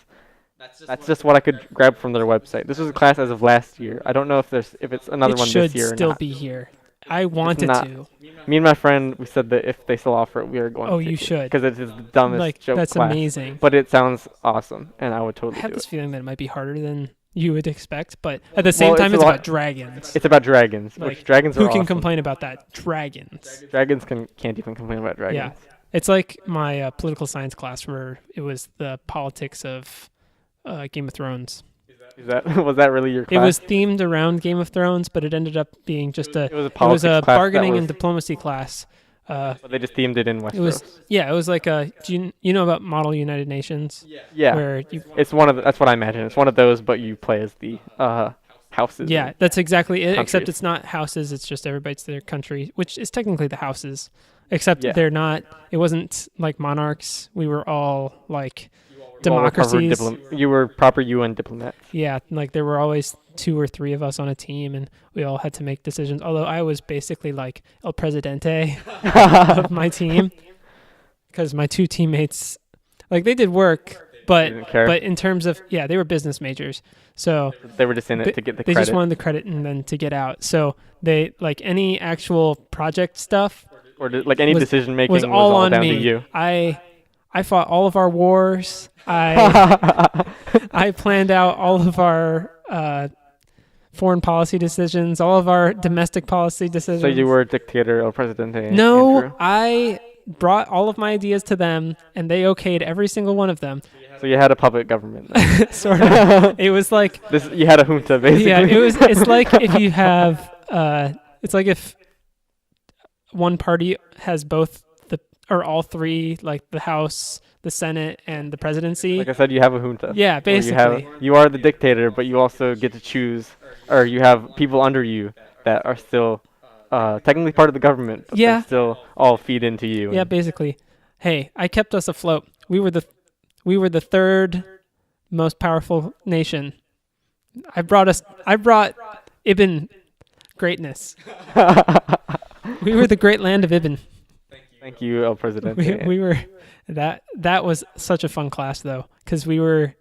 That's just what I could grab from their website. This was a class as of last year. I don't know if it's another It one should this year or still not. be here. I want it not. to. Me and my friend, we said that if they still offer it, we are going Oh, to take you it. should. Because it is the dumbest Like, joke that's class. amazing. But it sounds awesome, and I would I totally have do this it. feeling that it might be harder than you would expect, but at the same Well, time, it's it's a lot- about dragons. It's about dragons, Like, which dragons are Who can awesome. complain about that? Dragons. Dragons can't even complain about dragons. Yeah. It's like my political science class where it was the politics of Game of Thrones. Was that really your class? It was themed around Game of Thrones, but it ended up being just It was a it was politics a class that bargaining was- and diplomacy class. But they just themed it in Westeros. It was it was like a do you know about Model United Nations? Yeah. Where you It's that's what I imagine. It's one of those, but you play as the houses. Yeah, that's exactly it. Except countries. it's not houses. It's just everybody's their country, which is technically the houses. Except Yeah. they're not. It wasn't like monarchs. We were all like Well, we're covered democracies. you were proper UN diplomats. Yeah, like there were always 2 or 3 of us on a team, and we all had to make decisions. Although I was basically like El Presidente of my team, because my 2 teammates, like they did work, but Didn't care. in terms of they were business majors, so They were just in They- it to get the they credit. just wanted the credit and then to get out. So they like any actual project stuff or like any was- decision making was all on down me. to you. I fought all of our wars. I planned out all of our foreign policy decisions, all of our domestic policy decisions. So you were a dictator or presidente. No, Andrew. I brought all of my ideas to them, and they okayed every single one of them. So you had a puppet government. then. Sort of. It was like You had a junta basically. yeah. It's like if you have it's like if one party has both or all 3, like the House, the Senate, and the presidency. Like I said, you have a junta. Yeah, where basically. You are the dictator, but you also get to choose, or you have people under you that are still technically part of the government, but Yeah. they still all feed into you. Yeah, basically. Hey, I kept us afloat. We were the 3rd most powerful nation. I brought Ibn greatness. We were the great land of Ibn. Thank you, El Presidente. We were that was such a fun class though, because we were.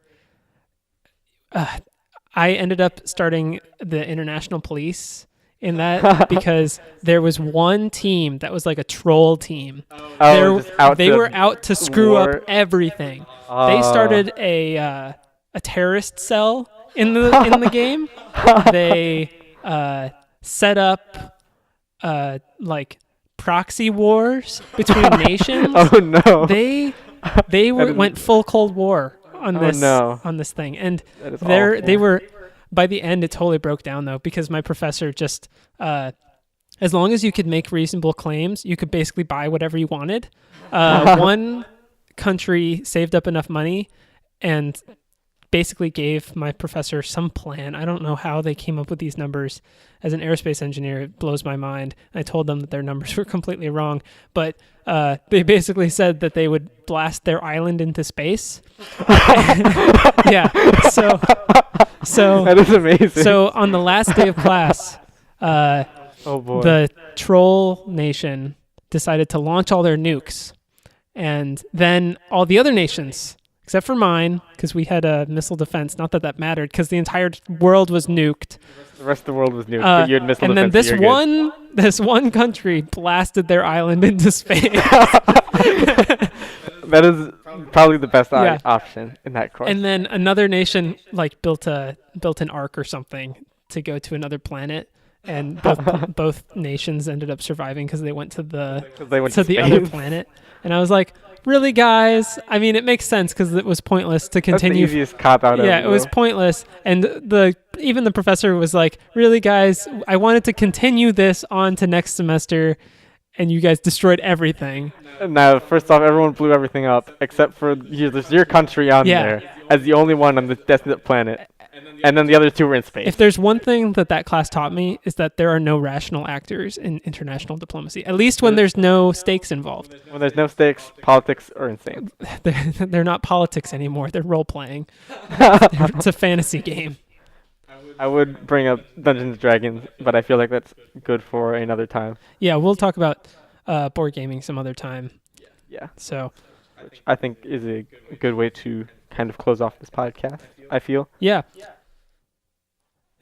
I ended up starting the international police in that because there was one team that was like a troll team. They were out to screw up everything. They started a terrorist cell in the game. They set up like proxy wars between nations. Oh no! They went full Cold War on this on this thing, and That is they awful. were by the end it totally broke down though, because my professor just as long as you could make reasonable claims, you could basically buy whatever you wanted. One country saved up enough money and basically gave my professor some plan. I don't know how they came up with these numbers. As an aerospace engineer, it blows my mind. I told them that their numbers were completely wrong, but they basically said that they would blast their island into space. Yeah. So That is amazing. so on the last day of class, oh boy. the troll nation decided to launch all their nukes, and then all the other nations, except for mine, because we had a missile defense. Not that that mattered, because the entire world was nuked. The rest of the world was new, but you had missile And then defense, so you're good. this one country blasted their island into space. That is probably the best Yeah. option in that course. And then another nation like built an ark or something to go to another planet, and both nations ended up surviving because they went to the 'Cause they went to to the other space. planet. And I was like, really, guys? I mean, it makes sense because it was pointless to That's the continue. easiest cop out Yeah, ever. it was pointless. And even the professor was like, really, guys? I wanted to continue this on to next semester, and you guys destroyed everything. Now, first off, everyone blew everything up except for there's your country on Yeah. there as the only one on this desolate planet, and then the other 2 were in space. If there's one thing that class taught me, is that there are no rational actors in international diplomacy, at least when there's no stakes involved. When there's no stakes, politics are insane. They're not politics anymore. They're role-playing. It's a fantasy game. I would bring up Dungeons and Dragons, but I feel like that's good for another time. Yeah, we'll talk about board gaming some other time. Yeah. So, which I think is a good way to kind of close off this podcast, I feel. Yeah.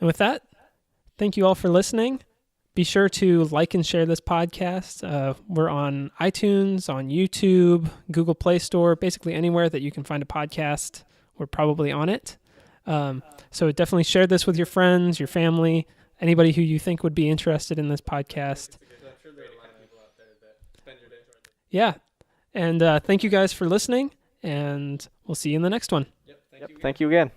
And with that, thank you all for listening. Be sure to like and share this podcast. We're on iTunes, on YouTube, Google Play Store, basically anywhere that you can find a podcast. We're probably on it. So definitely share this with your friends, your family, anybody who you think would be interested in this podcast. Yeah. And thank you guys for listening, and we'll see you in the next one. Yep. Thank you again.